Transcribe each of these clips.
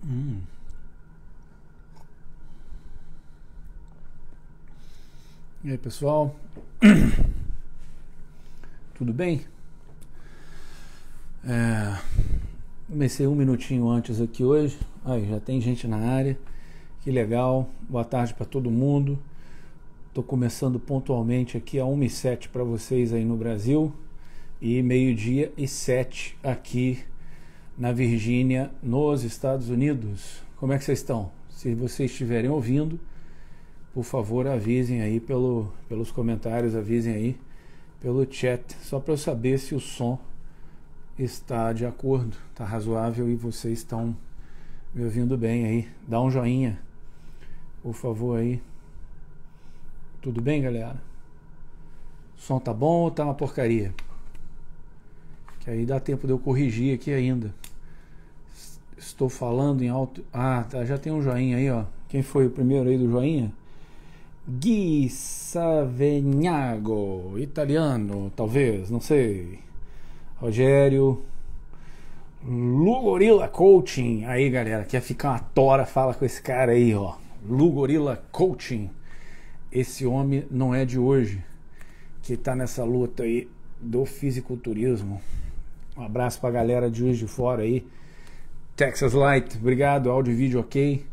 Hum. E aí, pessoal? Tudo bem? Comecei um minutinho antes aqui hoje. Aí, já tem gente na área. Que legal. Boa tarde para todo mundo. Estou começando pontualmente aqui a 1h07 para vocês aí no Brasil e 12h07 aqui na Virgínia, nos Estados Unidos. Como é que vocês estão? Se vocês estiverem ouvindo, por favor, avisem aí pelos comentários, avisem aí pelo chat, só para eu saber se o som está de acordo, está razoável e vocês estão me ouvindo bem aí. Dá um joinha, por favor aí. Tudo bem, galera? O som tá bom ou tá uma porcaria? Que aí dá tempo de eu corrigir aqui ainda. Estou falando em alto... Ah, tá, já tem um joinha aí, ó. Quem foi o primeiro aí do joinha? Gui Savegnago, italiano, talvez, não sei. Rogério Lugorilla Coaching. Aí, galera, quer ficar uma tora, fala com esse cara aí, ó. Lugorilla Coaching. Esse homem não é de hoje, que tá nessa luta aí do fisiculturismo. Um abraço pra galera de Juiz de Fora aí. Texas Light, obrigado, áudio e vídeo ok.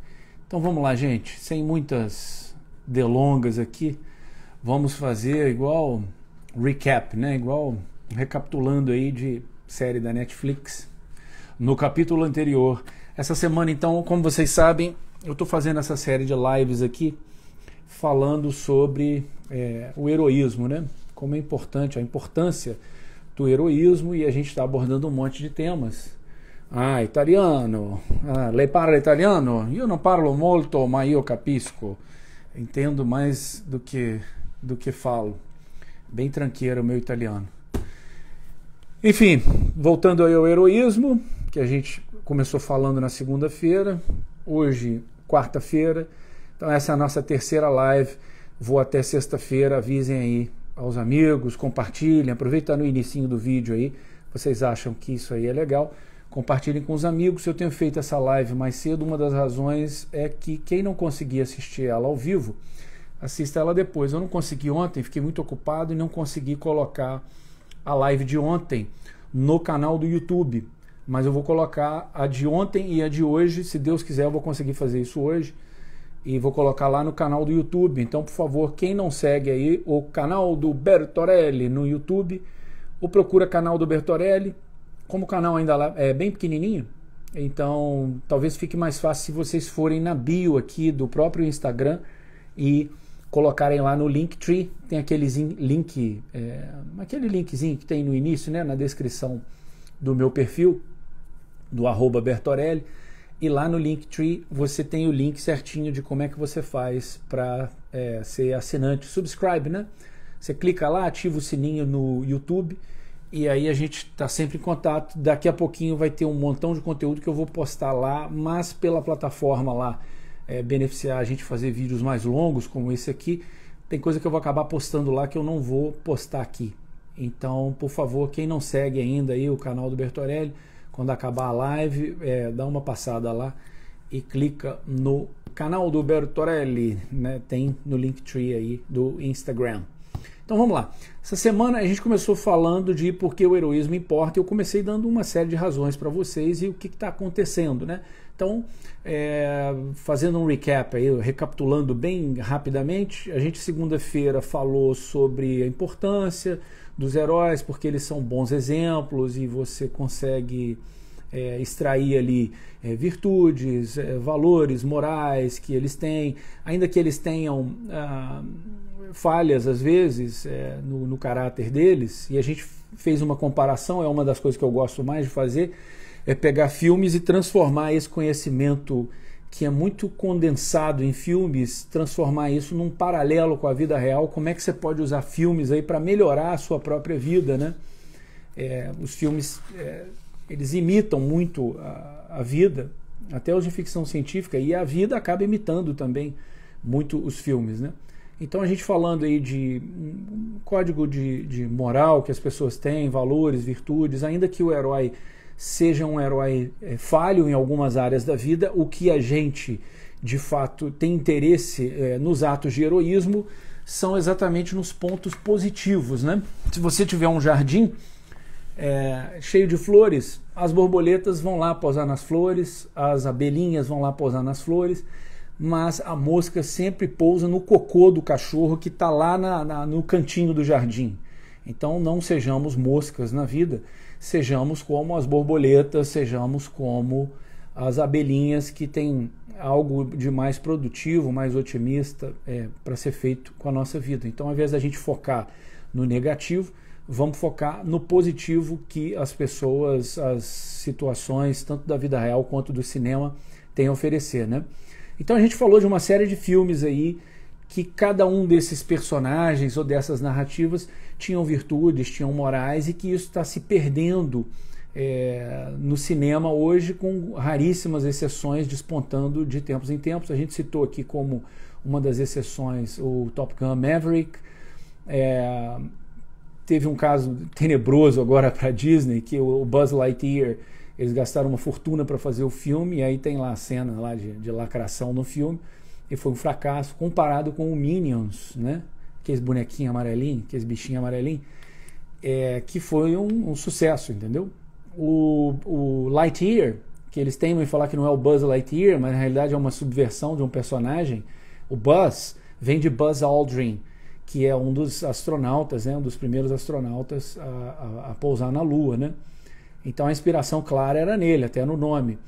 Então vamos lá, gente, sem muitas delongas aqui, vamos fazer igual recap, né? Igual recapitulando aí de série da Netflix. No capítulo anterior, essa semana então, como vocês sabem, eu tô fazendo essa série de lives aqui, falando sobre o heroísmo, né? Como é importante, a importância do heroísmo, e a gente está abordando um monte de temas. Ah, italiano, lei parla italiano? Io non parlo molto, ma io capisco. Entendo mais do que falo. Bem tranqueiro o meu italiano. Enfim, voltando aí ao heroísmo, que a gente começou falando na segunda-feira, hoje, quarta-feira. Então essa é a nossa terceira live. Vou até sexta-feira, avisem aí aos amigos, compartilhem, aproveita no inicinho do vídeo aí, vocês acham que isso aí é legal, compartilhem com os amigos. Eu tenho feito essa live mais cedo, uma das razões é que quem não conseguir assistir ela ao vivo, assista ela depois. Eu não consegui ontem, fiquei muito ocupado e não consegui colocar a live de ontem no canal do YouTube, mas eu vou colocar a de ontem e a de hoje, se Deus quiser eu vou conseguir fazer isso hoje, e vou colocar lá no canal do YouTube. Então, por favor, quem não segue aí o canal do Bertorelli no YouTube, ou procura canal do Bertorelli, como o canal ainda lá é bem pequenininho, então talvez fique mais fácil se vocês forem na bio aqui do próprio Instagram e colocarem lá no Linktree, tem aquele link, aquele linkzinho que tem no início, né, na descrição do meu perfil, do @Bertorelli, e lá no Linktree você tem o link certinho de como é que você faz para ser assinante, subscribe, né? Você clica lá, ativa o sininho no YouTube e aí a gente está sempre em contato. Daqui a pouquinho vai ter um montão de conteúdo que eu vou postar lá, mas pela plataforma lá beneficiar a gente fazer vídeos mais longos como esse aqui, tem coisa que eu vou acabar postando lá que eu não vou postar aqui. Então, por favor, quem não segue ainda aí o canal do Bertorelli, quando acabar a live, dá uma passada lá e clica no canal do Bertorelli, né? Tem no Linktree aí do Instagram. Então vamos lá. Essa semana a gente começou falando de por que o heroísmo importa. Eu comecei dando uma série de razões para vocês e o que está acontecendo, né? Então, fazendo um recap aí, recapitulando bem rapidamente, a gente segunda-feira falou sobre a importância dos heróis, porque eles são bons exemplos e você consegue extrair ali virtudes, valores morais que eles têm, ainda que eles tenham falhas às vezes no caráter deles, e a gente fez uma comparação, é uma das coisas que eu gosto mais de fazer, é pegar filmes e transformar esse conhecimento que é muito condensado em filmes, transformar isso num paralelo com a vida real. Como é que você pode usar filmes aí para melhorar a sua própria vida, né? Os filmes, eles imitam muito a vida, até os de ficção científica, e a vida acaba imitando também muito os filmes, né? Então a gente falando aí de um código de moral que as pessoas têm, valores, virtudes, ainda que o herói seja um herói falho em algumas áreas da vida. O que a gente, de fato, tem interesse nos atos de heroísmo são exatamente nos pontos positivos, né? Se você tiver um jardim cheio de flores, as borboletas vão lá pousar nas flores, as abelhinhas vão lá pousar nas flores, mas a mosca sempre pousa no cocô do cachorro que está lá no cantinho do jardim. Então não sejamos moscas na vida, sejamos como as borboletas, sejamos como as abelhinhas, que têm algo de mais produtivo, mais otimista para ser feito com a nossa vida. Então, ao invés da gente focar no negativo, vamos focar no positivo que as pessoas, as situações, tanto da vida real quanto do cinema, têm a oferecer, né? Então a gente falou de uma série de filmes aí que cada um desses personagens ou dessas narrativas tinham virtudes, tinham morais, e que isso está se perdendo no cinema hoje, com raríssimas exceções despontando de tempos em tempos. A gente citou aqui como uma das exceções o Top Gun Maverick. Teve um caso tenebroso agora para a Disney, que o Buzz Lightyear, eles gastaram uma fortuna para fazer o filme, e aí tem lá a cena lá de lacração no filme, e foi um fracasso comparado com o Minions, né? Aqueles bonequinhos amarelinhos, aqueles bichinhos amarelinhos, que foi um sucesso, entendeu? O Lightyear, que eles temem falar que não é o Buzz Lightyear, mas na realidade é uma subversão de um personagem. O Buzz vem de Buzz Aldrin, que é um dos astronautas, né, um dos primeiros astronautas a pousar na Lua, né? Então a inspiração clara era nele, até no nome.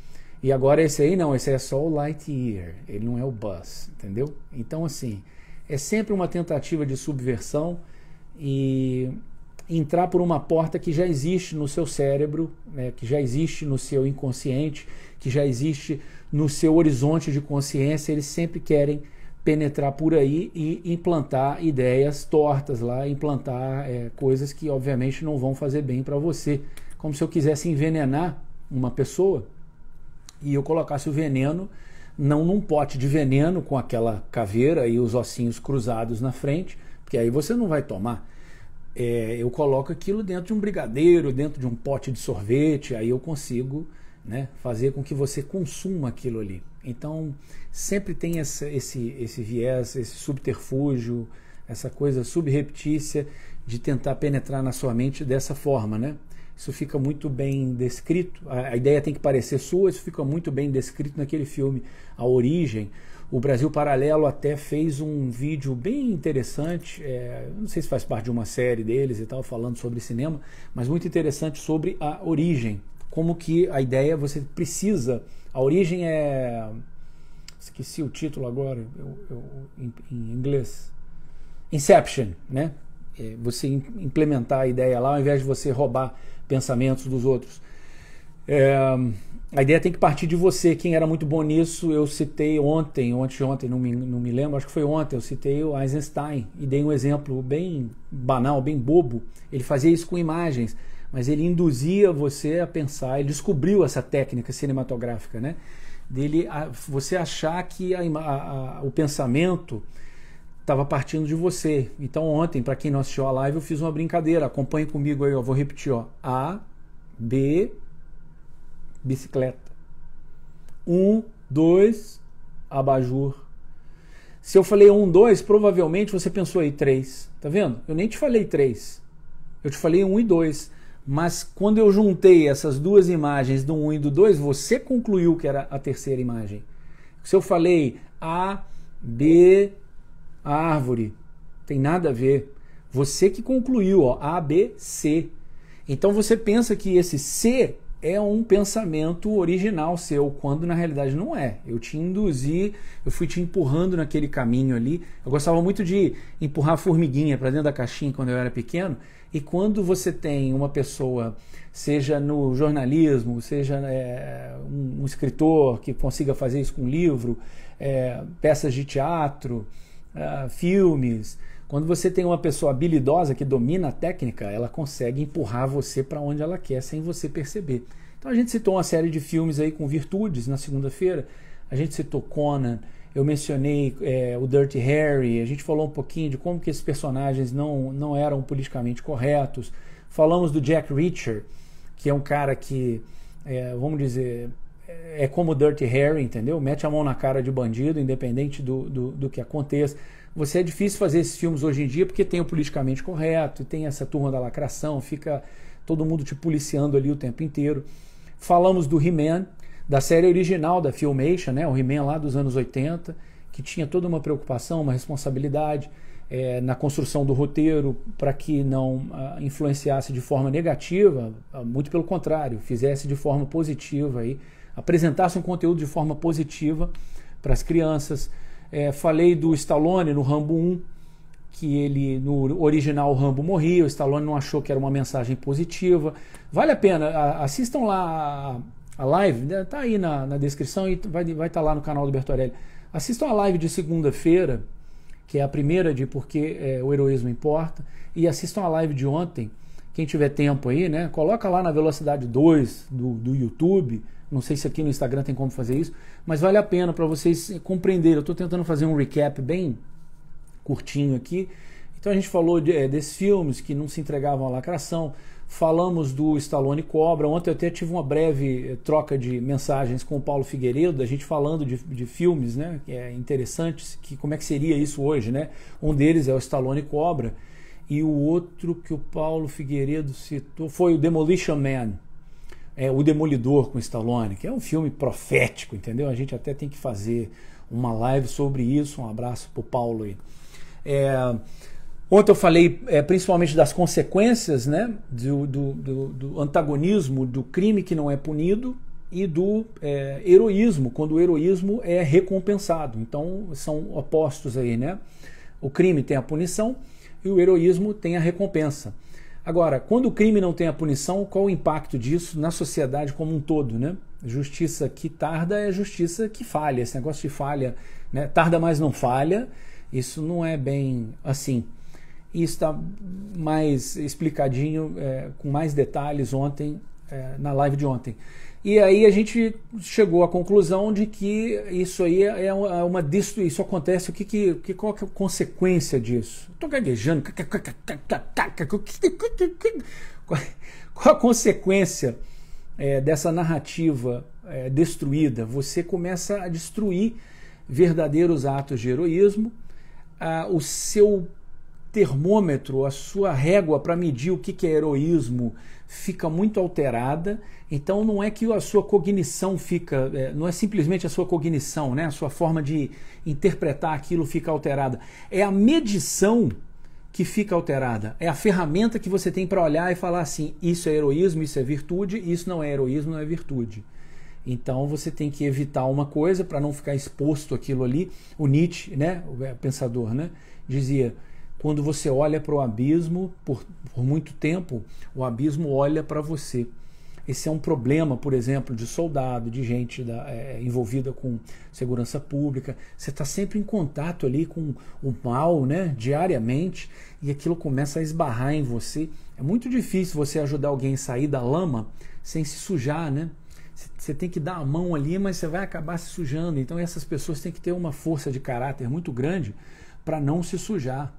E agora esse aí não, esse é só o Lightyear, ele não é o Buzz, entendeu? Então assim, é sempre uma tentativa de subversão e entrar por uma porta que já existe no seu cérebro, né, que já existe no seu inconsciente, que já existe no seu horizonte de consciência. Eles sempre querem penetrar por aí e implantar ideias tortas lá, implantar coisas que obviamente não vão fazer bem para você. Como se eu quisesse envenenar uma pessoa e eu colocasse o veneno não num pote de veneno com aquela caveira e os ossinhos cruzados na frente, porque aí você não vai tomar. Eu coloco aquilo dentro de um brigadeiro, dentro de um pote de sorvete, aí eu consigo, né, fazer com que você consuma aquilo ali. Então sempre tem esse viés, esse subterfúgio, essa coisa subreptícia de tentar penetrar na sua mente dessa forma, né? Isso fica muito bem descrito, a ideia tem que parecer sua, isso fica muito bem descrito naquele filme A Origem. O Brasil Paralelo até fez um vídeo bem interessante, não sei se faz parte de uma série deles e tal, falando sobre cinema, mas muito interessante sobre a origem. Como que a ideia, você precisa... A origem esqueci o título agora, em inglês. Inception, né? Você implementar a ideia lá, ao invés de você roubar pensamentos dos outros. A ideia tem que partir de você. Quem era muito bom nisso, eu citei ontem, não me lembro, acho que foi ontem, eu citei o Eisenstein e dei um exemplo bem banal, bem bobo. Ele fazia isso com imagens, mas ele induzia você a pensar, ele descobriu essa técnica cinematográfica, né? Você achar que o pensamento estava partindo de você. Então ontem, para quem não assistiu a live, eu fiz uma brincadeira, acompanhe comigo aí, eu vou repetir, ó. A, B, bicicleta. 1, 2, abajur. Se eu falei 1, 2, provavelmente você pensou aí 3. Tá vendo? Eu nem te falei 3. Eu te falei 1 e 2. Mas quando eu juntei essas duas imagens do 1 e do 2, você concluiu que era a terceira imagem. Se eu falei A, B, árvore, tem nada a ver. Você que concluiu, ó, A, B, C. Então você pensa que esse C é um pensamento original seu, quando na realidade não é. Eu te induzi, eu fui te empurrando naquele caminho ali. Eu gostava muito de empurrar a formiguinha para dentro da caixinha quando eu era pequeno, e quando você tem uma pessoa, seja no jornalismo, seja um escritor que consiga fazer isso com livro, peças de teatro, filmes, quando você tem uma pessoa habilidosa que domina a técnica, ela consegue empurrar você para onde ela quer sem você perceber. Então a gente citou uma série de filmes aí com virtudes na segunda-feira, a gente citou Conan, eu mencionei o Dirty Harry, a gente falou um pouquinho de como que esses personagens não eram politicamente corretos, falamos do Jack Reacher, que é um cara que vamos dizer, é como Dirty Harry, entendeu? Mete a mão na cara de bandido, independente do que aconteça. Você é difícil fazer esses filmes hoje em dia porque tem o politicamente correto, tem essa turma da lacração, fica todo mundo te policiando ali o tempo inteiro. Falamos do He-Man, da série original da Filmation, né? O He-Man lá dos anos 80, que tinha toda uma preocupação, uma responsabilidade na construção do roteiro para que não influenciasse de forma negativa, muito pelo contrário, fizesse de forma positiva, aí, apresentasse um conteúdo de forma positiva para as crianças. Falei do Stallone no Rambo 1, que ele, no original, o Rambo morria, o Stallone não achou que era uma mensagem positiva. Vale a pena, assistam lá a live, né? Tá aí na descrição e vai estar lá no canal do Bertorelli. Assistam a live de segunda-feira, que é a primeira de Porque o Heroísmo Importa, e assistam a live de ontem, quem tiver tempo aí, né? Coloca lá na velocidade 2 do YouTube, não sei se aqui no Instagram tem como fazer isso, mas vale a pena para vocês compreenderem. Eu estou tentando fazer um recap bem curtinho aqui. Então a gente falou desses filmes que não se entregavam à lacração, falamos do Stallone Cobra. Ontem eu até tive uma breve troca de mensagens com o Paulo Figueiredo, a gente falando de filmes, né, que é interessante, como é que seria isso hoje, né? Um deles é o Stallone Cobra, e o outro que o Paulo Figueiredo citou foi o Demolition Man, o Demolidor com o Stallone, que é um filme profético, entendeu? A gente até tem que fazer uma live sobre isso. Um abraço pro Paulo aí. Ontem eu falei principalmente das consequências, né, do antagonismo, do crime que não é punido e do heroísmo, quando o heroísmo é recompensado. Então são opostos aí, né? O crime tem a punição e o heroísmo tem a recompensa. Agora, quando o crime não tem a punição, qual o impacto disso na sociedade como um todo, né? Justiça que tarda é justiça que falha. Esse negócio de falha, né? Tarda, mas não falha, isso não é bem assim. Isso está mais explicadinho, com mais detalhes ontem, na live de ontem. E aí a gente chegou à conclusão de que isso aí isso acontece. Qual que é a consequência disso? Estou gaguejando. Qual a consequência dessa narrativa destruída? Você começa a destruir verdadeiros atos de heroísmo. O seu termômetro, a sua régua para medir o que é heroísmo fica muito alterada. Então não é que a sua cognição fica, não é simplesmente a sua cognição, né? A sua forma de interpretar aquilo fica alterada. É a medição que fica alterada. É a ferramenta que você tem para olhar e falar assim, isso é heroísmo, isso é virtude, isso não é heroísmo, não é virtude. Então você tem que evitar uma coisa para não ficar exposto àquilo ali. O Nietzsche, né, o pensador, né, dizia: quando você olha para o abismo por muito tempo, o abismo olha para você. Esse é um problema, por exemplo, de soldado, de gente envolvida com segurança pública. Você está sempre em contato ali com o mal, né, diariamente, e aquilo começa a esbarrar em você. É muito difícil você ajudar alguém a sair da lama sem se sujar, né? Você tem que dar a mão ali, mas você vai acabar se sujando. Então essas pessoas têm que ter uma força de caráter muito grande para não se sujar,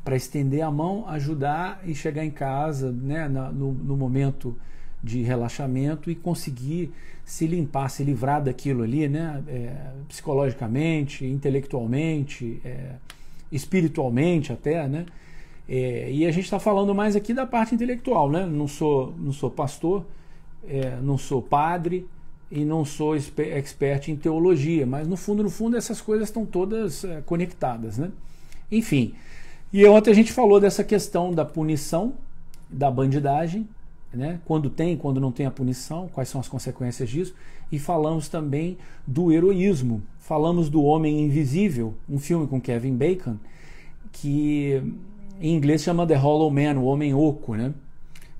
para estender a mão, ajudar e chegar em casa, né, no momento de relaxamento e conseguir se limpar, se livrar daquilo ali, né, psicologicamente, intelectualmente, espiritualmente até, né? E a gente está falando mais aqui da parte intelectual, né? Não sou pastor, não sou padre e não sou expert em teologia, mas no fundo essas coisas estão todas conectadas, né? Enfim, e ontem a gente falou dessa questão da punição, da bandidagem, né? Quando não tem a punição, quais são as consequências disso, e falamos também do heroísmo, falamos do Homem Invisível, um filme com Kevin Bacon, que em inglês chama The Hollow Man, o Homem Oco, né?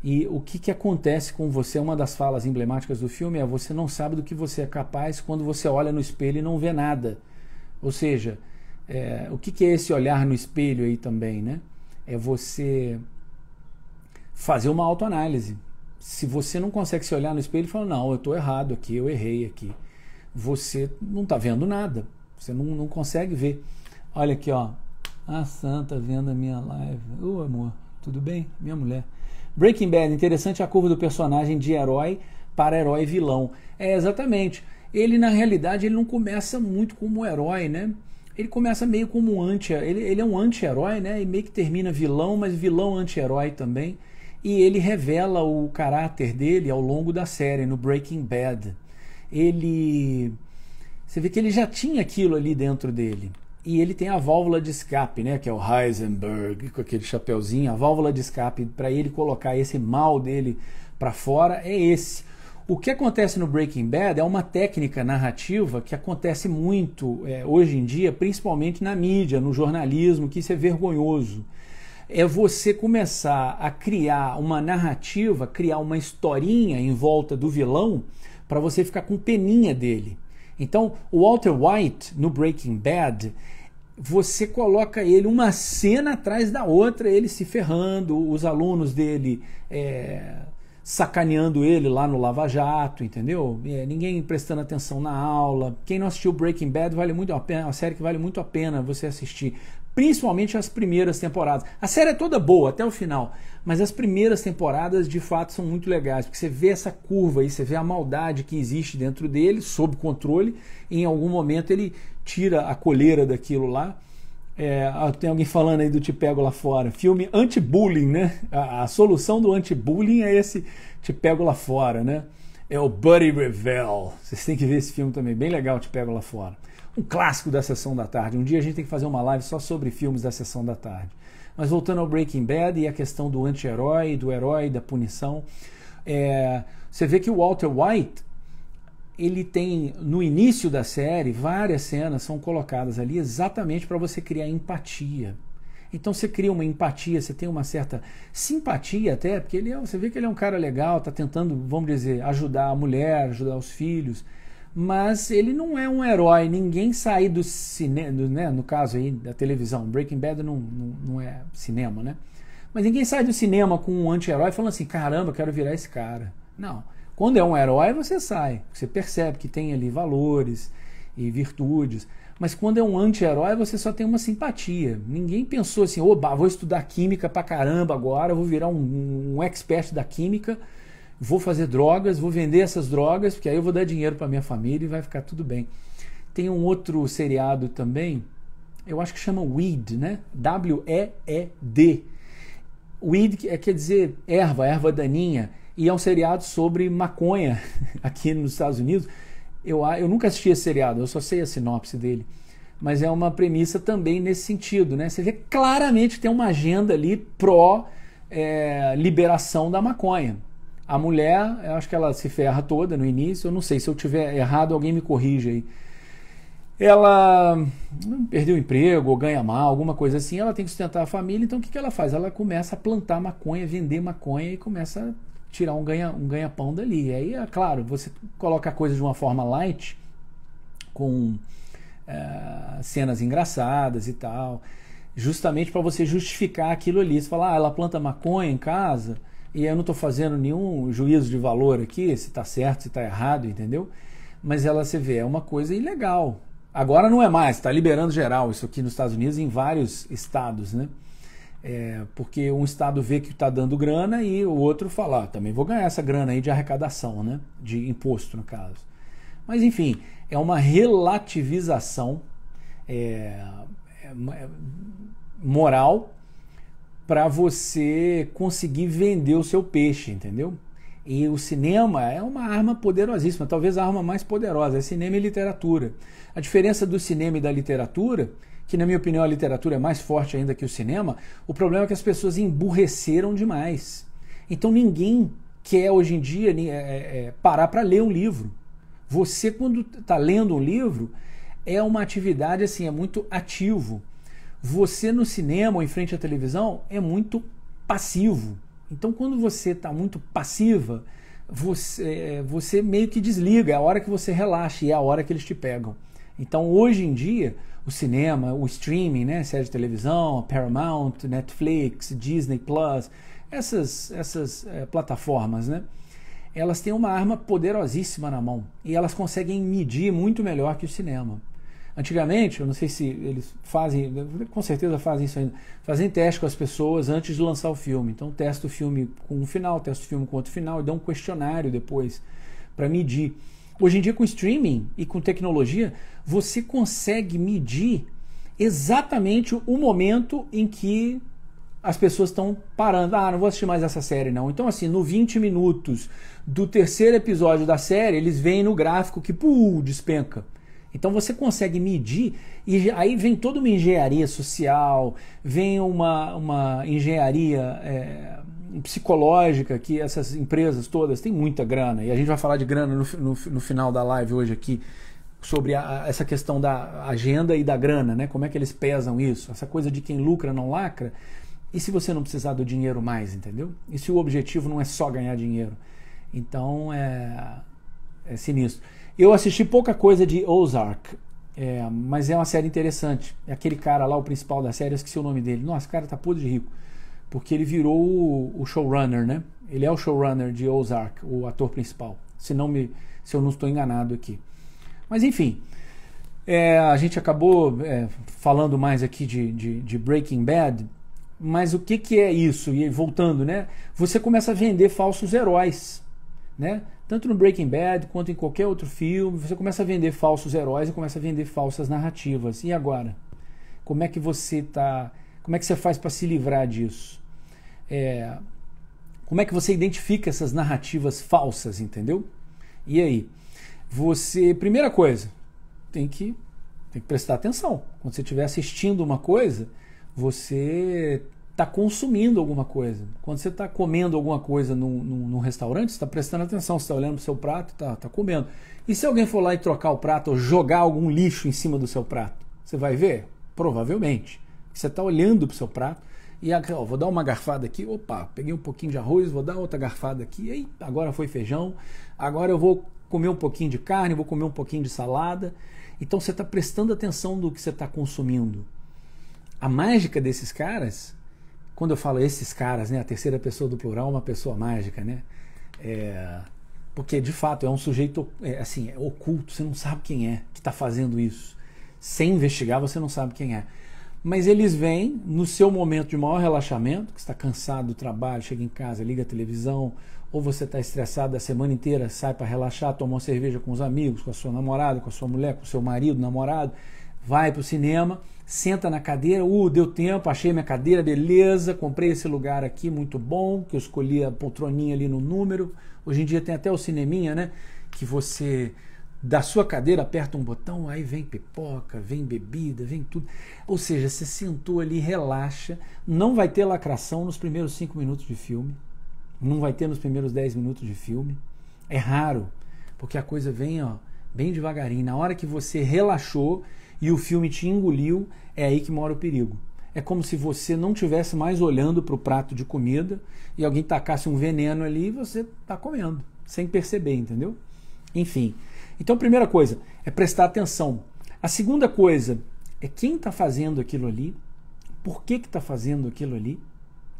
E o que acontece com você, uma das falas emblemáticas do filme é: você não sabe do que você é capaz quando você olha no espelho e não vê nada. Ou seja, o que é esse olhar no espelho aí também, né? É você fazer uma autoanálise. Se você não consegue se olhar no espelho e falar: não, eu estou errado aqui, eu errei aqui, você não está vendo nada, você não consegue ver. Olha aqui, ó, a Santa vendo a minha live. Ô amor, tudo bem? Minha mulher. Breaking Bad, interessante a curva do personagem de herói para herói e vilão. Exatamente. Ele, na realidade, ele não começa muito como herói, né? Ele começa meio como um ele é um anti-herói, né? E meio que termina vilão, mas vilão anti-herói também. E ele revela o caráter dele ao longo da série, no Breaking Bad. Você vê que ele já tinha aquilo ali dentro dele. E ele tem a válvula de escape, né? Que é o Heisenberg, com aquele chapeuzinho. A válvula de escape para ele colocar esse mal dele para fora é esse. O que acontece no Breaking Bad é uma técnica narrativa que acontece muito hoje em dia, principalmente na mídia, no jornalismo, que isso é vergonhoso. É você começar a criar uma narrativa, criar uma historinha em volta do vilão para você ficar com peninha dele. Então, o Walter White, no Breaking Bad, você coloca ele uma cena atrás da outra, ele se ferrando, os alunos dele sacaneando ele lá no Lava Jato, entendeu? Ninguém prestando atenção na aula. Quem não assistiu Breaking Bad vale muito a pena, é uma série que vale muito a pena você assistir, principalmente as primeiras temporadas. A série é toda boa até o final, mas as primeiras temporadas de fato são muito legais, porque você vê essa curva aí, você vê a maldade que existe dentro dele, sob controle, e em algum momento ele tira a coleira daquilo lá. Tem alguém falando aí do Te Pego Lá Fora, filme anti-bullying, né? A solução do anti-bullying é esse Te Pego Lá Fora, né? É o Buddy Revell. Vocês têm que ver esse filme também, bem legal, Te Pego Lá Fora. Um clássico da Sessão da Tarde. Um dia a gente tem que fazer uma live só sobre filmes da Sessão da Tarde. Mas voltando ao Breaking Bad e a questão do anti-herói, do herói, da punição, você vê que o Walter White, ele tem, no início da série, várias cenas são colocadas ali exatamente para você criar empatia. Então você cria uma empatia, você tem uma certa simpatia até, porque você vê que ele é um cara legal, está tentando, vamos dizer, ajudar a mulher, ajudar os filhos, mas ele não é um herói. Ninguém sai do cinema, né, no caso aí da televisão, Breaking Bad não é cinema, né? Mas ninguém sai do cinema com um anti-herói falando assim, caramba, quero virar esse cara. Não. Quando é um herói, você sai. Você percebe que tem ali valores e virtudes. Mas quando é um anti-herói, você só tem uma simpatia. Ninguém pensou assim, oba, vou estudar química pra caramba agora, vou virar um expert da química, vou fazer drogas, vou vender essas drogas, porque aí eu vou dar dinheiro pra minha família e vai ficar tudo bem. Tem um outro seriado também, eu acho que chama Weed, né? W-E-E-D. Weed quer dizer erva daninha. E é um seriado sobre maconha aqui nos Estados Unidos. Eu nunca assisti esse seriado, eu só sei a sinopse dele. Mas é uma premissa também nesse sentido, né? Você vê claramente que tem uma agenda ali pró-liberação da maconha. A mulher, eu acho que ela se ferra toda no início, eu não sei, se eu tiver errado, alguém me corrige aí. Ela perdeu o emprego ou ganha mal, alguma coisa assim, ela tem que sustentar a família, então o que ela faz? Ela começa a plantar maconha, vender maconha e começa a tirar um ganha-pão dali. E aí, é claro, você coloca a coisa de uma forma light, com cenas engraçadas e tal, justamente para você justificar aquilo ali. Você fala, ela planta maconha em casa e eu não estou fazendo nenhum juízo de valor aqui, se está certo, se está errado, entendeu? Mas você vê, é uma coisa ilegal. Agora não é mais, está liberando geral isso aqui nos Estados Unidos, em vários estados, né? Porque um estado vê que está dando grana e o outro fala, também vou ganhar essa grana aí de arrecadação, né? De imposto, no caso. Mas enfim, é uma relativização moral para você conseguir vender o seu peixe, entendeu? E o cinema é uma arma poderosíssima, talvez a arma mais poderosa, é cinema e literatura. A diferença do cinema e da literatura, que na minha opinião a literatura é mais forte ainda que o cinema, o problema é que as pessoas emburreceram demais. Então ninguém quer hoje em dia parar para ler um livro. Você, quando está lendo um livro, é uma atividade assim, é muito ativo. Você no cinema ou em frente à televisão é muito passivo. Então quando você está muito passiva, você meio que desliga, é a hora que você relaxa e é a hora que eles te pegam. Então hoje em dia, o cinema, o streaming, né, série de televisão, Paramount, Netflix, Disney Plus, essas plataformas, né, elas têm uma arma poderosíssima na mão e elas conseguem medir muito melhor que o cinema. Antigamente, eu não sei se eles fazem, com certeza fazem isso ainda, fazem teste com as pessoas antes de lançar o filme. Então testa o filme com um final, testa o filme com outro final e dá um questionário depois para medir. Hoje em dia, com streaming e com tecnologia, você consegue medir exatamente o momento em que as pessoas estão parando. Ah, não vou assistir mais essa série, não. Então, assim, no 20 minutos do terceiro episódio da série, eles veem no gráfico que, despenca. Então, você consegue medir, e aí vem toda uma engenharia social, vem uma engenharia psicológica, que essas empresas todas têm muita grana, e a gente vai falar de grana no final da live hoje aqui, sobre essa questão da agenda e da grana, né? Como é que eles pesam isso? Essa coisa de quem lucra não lacra. E se você não precisar do dinheiro mais, entendeu? E se o objetivo não é só ganhar dinheiro? Então é sinistro. Eu assisti pouca coisa de Ozark, mas é uma série interessante. É aquele cara lá, o principal da série, eu esqueci o nome dele. Nossa, o cara tá podre de rico. Porque ele virou o showrunner, né? Ele é o showrunner de Ozark, o ator principal. Se eu não estou enganado aqui. Mas enfim, a gente acabou falando mais aqui de Breaking Bad, mas o que é isso? E voltando, né? Você começa a vender falsos heróis, né? Tanto no Breaking Bad quanto em qualquer outro filme, você começa a vender falsos heróis e começa a vender falsas narrativas. E agora? Como é que você faz para se livrar disso? Como é que você identifica essas narrativas falsas, entendeu? E aí? Primeira coisa, tem que prestar atenção. Quando você estiver assistindo uma coisa, você está consumindo alguma coisa. Quando você está comendo alguma coisa num restaurante, você está prestando atenção, você está olhando para o seu prato e está comendo. E se alguém for lá e trocar o prato ou jogar algum lixo em cima do seu prato, você vai ver? Provavelmente. Você está olhando para o seu prato e vou dar uma garfada aqui, peguei um pouquinho de arroz, vou dar outra garfada aqui, aí agora foi feijão, agora eu vou comer um pouquinho de carne, vou comer um pouquinho de salada. Então você está prestando atenção no que você está consumindo. A mágica desses caras, quando eu falo esses caras, né, a terceira pessoa do plural é uma pessoa mágica, né? Porque de fato é um sujeito oculto, você não sabe quem é que está fazendo isso. Sem investigar você não sabe quem é. Mas eles vêm no seu momento de maior relaxamento, que está cansado do trabalho, chega em casa, liga a televisão, ou você está estressado a semana inteira, sai para relaxar, toma uma cerveja com os amigos, com a sua namorada, com a sua mulher, com o seu marido, namorado, vai para o cinema, senta na cadeira, deu tempo, achei minha cadeira, beleza, comprei esse lugar aqui, muito bom, que eu escolhi a poltroninha ali no número. Hoje em dia tem até o cineminha, né, que você, da sua cadeira, aperta um botão, aí vem pipoca, vem bebida, vem tudo. Ou seja, você sentou ali, relaxa, não vai ter lacração nos primeiros 5 minutos de filme, não vai ter nos primeiros 10 minutos de filme. É raro, porque a coisa vem bem devagarinho. Na hora que você relaxou e o filme te engoliu, é aí que mora o perigo. É como se você não estivesse mais olhando para o prato de comida e alguém tacasse um veneno ali e você está comendo, sem perceber, entendeu? Enfim. Então, a primeira coisa é prestar atenção. A segunda coisa é quem está fazendo aquilo ali, por que está fazendo aquilo ali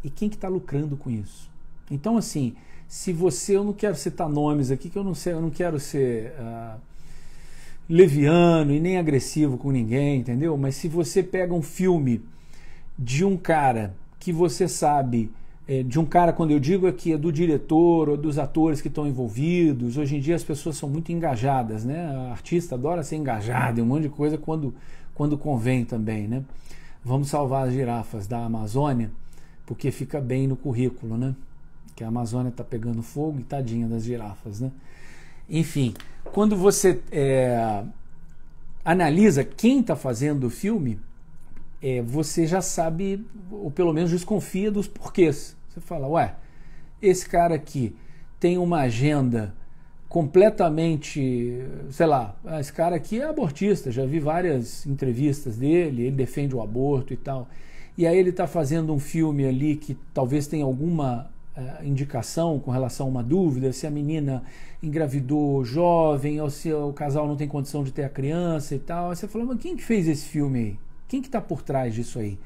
e quem que está lucrando com isso. Então, assim, se você, eu não quero citar nomes aqui, que eu não quero ser leviano e nem agressivo com ninguém, entendeu? Mas se você pega um filme de um cara que você sabe, de um cara, quando eu digo aqui, é do diretor ou dos atores que estão envolvidos, hoje em dia as pessoas são muito engajadas, né? A artista adora ser engajada em um monte de coisa quando convém também, né? Vamos salvar as girafas da Amazônia, porque fica bem no currículo, né? Que a Amazônia está pegando fogo e tadinha das girafas, né? Enfim, quando você analisa quem está fazendo o filme, você já sabe, ou pelo menos desconfia dos porquês. Você fala, esse cara aqui tem uma agenda completamente, sei lá, esse cara aqui é abortista, já vi várias entrevistas dele, ele defende o aborto e tal. E aí ele está fazendo um filme ali que talvez tenha alguma indicação com relação a uma dúvida, se a menina engravidou jovem ou se o casal não tem condição de ter a criança e tal. Aí você fala, mas quem que fez esse filme aí? Quem que está por trás disso aí?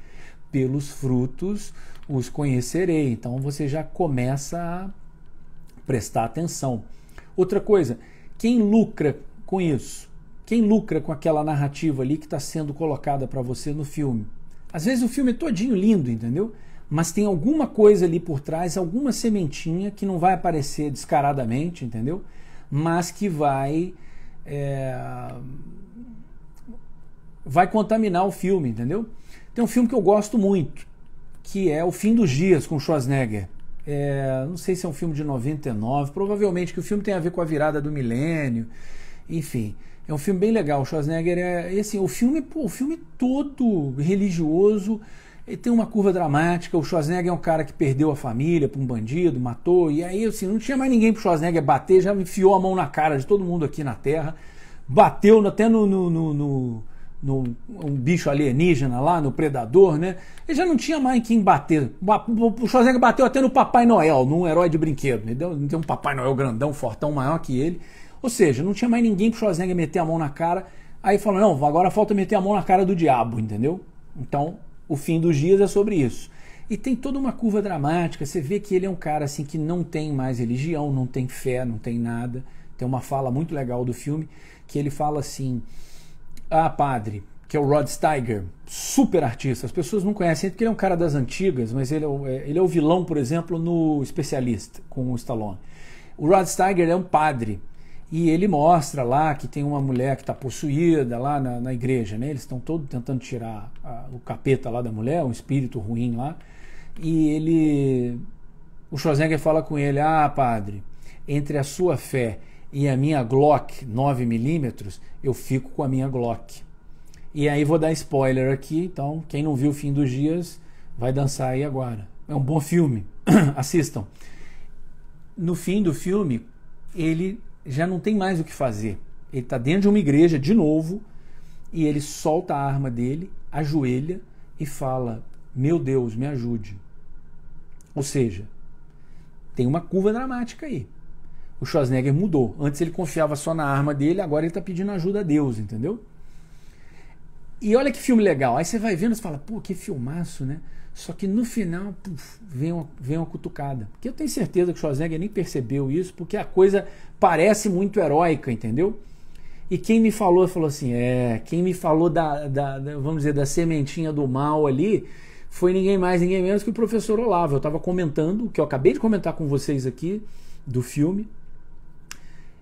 Pelos frutos os conhecerei. Então você já começa a prestar atenção. Outra coisa, quem lucra com isso? Quem lucra com aquela narrativa ali que está sendo colocada para você no filme? Às vezes o filme é todinho lindo, entendeu? Mas tem alguma coisa ali por trás, alguma sementinha que não vai aparecer descaradamente, entendeu? mas que vai contaminar o filme, entendeu? Tem um filme que eu gosto muito, que é O Fim dos Dias, com Schwarzenegger. Não sei se é um filme de 99, provavelmente, que o filme tem a ver com a virada do milênio, enfim. É um filme bem legal. O Schwarzenegger assim, o filme todo religioso, ele tem uma curva dramática. O Schwarzenegger é um cara que perdeu a família para um bandido, matou, e aí assim, não tinha mais ninguém pro Schwarzenegger bater, já enfiou a mão na cara de todo mundo aqui na Terra, bateu até um bicho alienígena lá, no Predador, né? Ele já não tinha mais em quem bater. O Schwarzenegger bateu até no Papai Noel, num herói de brinquedo. Não tem um Papai Noel grandão, fortão, maior que ele. Ou seja, não tinha mais ninguém pro Schwarzenegger meter a mão na cara. Aí falou, não, agora falta meter a mão na cara do diabo, entendeu? Então, O Fim dos Dias é sobre isso. E tem toda uma curva dramática. Você vê que ele é um cara assim que não tem mais religião, não tem fé, não tem nada. Tem uma fala muito legal do filme, que ele fala assim: ah, padre, que é o Rod Steiger, super artista. As pessoas não conhecem porque ele é um cara das antigas, mas ele é o vilão, por exemplo, no Especialista, com o Stallone. O Rod Steiger é um padre, e ele mostra lá que tem uma mulher que está possuída lá na igreja, né? Eles estão todos tentando tirar o capeta lá da mulher, um espírito ruim lá, e o Schwarzenegger fala com ele: ah, padre, entre a sua fé e a minha Glock 9mm, eu fico com a minha Glock. E aí vou dar spoiler aqui, então quem não viu O Fim dos Dias vai dançar aí agora. É um bom filme, assistam. No fim do filme, ele já não tem mais o que fazer. Ele está dentro de uma igreja de novo, e ele solta a arma dele, ajoelha e fala: meu Deus, me ajude. Ou seja, tem uma curva dramática aí. O Schwarzenegger mudou. Antes ele confiava só na arma dele, agora ele está pedindo ajuda a Deus, entendeu? E olha que filme legal. Aí você vai vendo e fala: pô, que filmaço, né? Só que no final, vem uma cutucada. Porque eu tenho certeza que o Schwarzenegger nem percebeu isso, porque a coisa parece muito heróica, entendeu? E quem me falou assim, quem me falou vamos dizer, da sementinha do mal ali, foi ninguém mais, ninguém menos que o professor Olavo. Eu estava comentando, o que eu acabei de comentar com vocês aqui, do filme.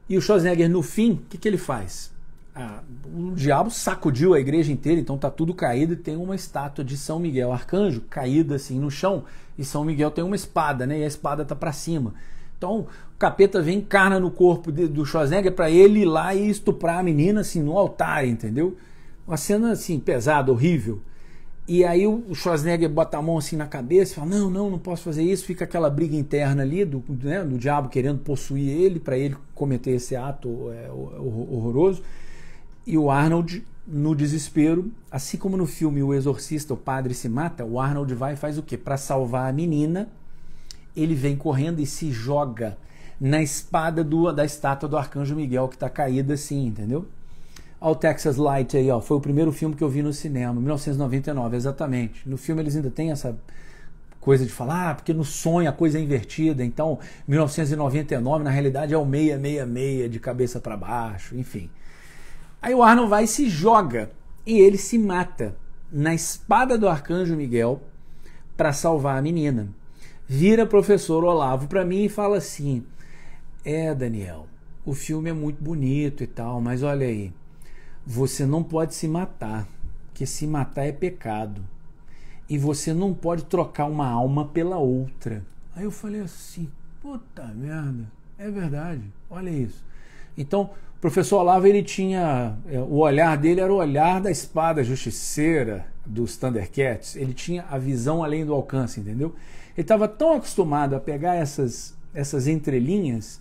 E o Schwarzenegger, no fim, o que ele faz? O diabo sacudiu a igreja inteira, então tá tudo caído, e tem uma estátua de São Miguel Arcanjo caída assim no chão, e São Miguel tem uma espada, né? E a espada tá para cima. Então o capeta vem, encarna no corpo do Schwarzenegger para ele ir lá e estuprar a menina assim no altar, entendeu? Uma cena assim pesada, horrível. E aí o Schwarzenegger bota a mão assim na cabeça e fala: não posso fazer isso. Fica aquela briga interna ali do diabo querendo possuir ele para ele cometer esse ato horroroso. E o Arnold, no desespero, assim como no filme O Exorcista, o padre se mata, o Arnold vai e faz o quê? Para salvar a menina, ele vem correndo e se joga na espada da estátua do Arcanjo Miguel, que está caída assim, entendeu? Olha o Texas Light aí, ó. Foi o primeiro filme que eu vi no cinema, 1999, exatamente. No filme eles ainda têm essa coisa de falar, porque no sonho a coisa é invertida, então 1999 na realidade é o 666 de cabeça para baixo, enfim. Aí o Arnold vai e se joga, e ele se mata na espada do Arcanjo Miguel para salvar a menina. Vira professor Olavo para mim e fala assim: Daniel, o filme é muito bonito e tal, mas olha aí, você não pode se matar, porque se matar é pecado. E você não pode trocar uma alma pela outra. Aí eu falei assim: puta merda, é verdade, olha isso. Então, o professor Olavo, ele tinha, o olhar dele era o olhar da espada justiceira dos Thundercats. Ele tinha a visão além do alcance, entendeu? Ele estava tão acostumado a pegar essas entrelinhas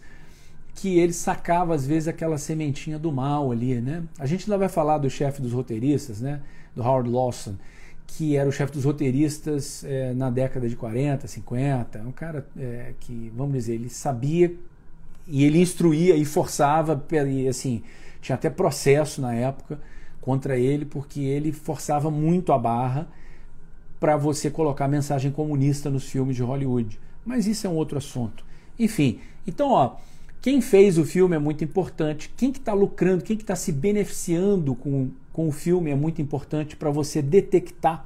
que ele sacava às vezes aquela sementinha do mal ali, né? A gente ainda vai falar do chefe dos roteiristas, né? Do Howard Lawson, que era o chefe dos roteiristas na década de 40, 50. Um cara que, vamos dizer, ele sabia e ele instruía e forçava, e assim, tinha até processo na época contra ele, porque ele forçava muito a barra para você colocar mensagem comunista nos filmes de Hollywood. Mas isso é um outro assunto. Enfim, então, ó, quem fez o filme é muito importante, quem que está lucrando, quem que está se beneficiando com o filme é muito importante para você detectar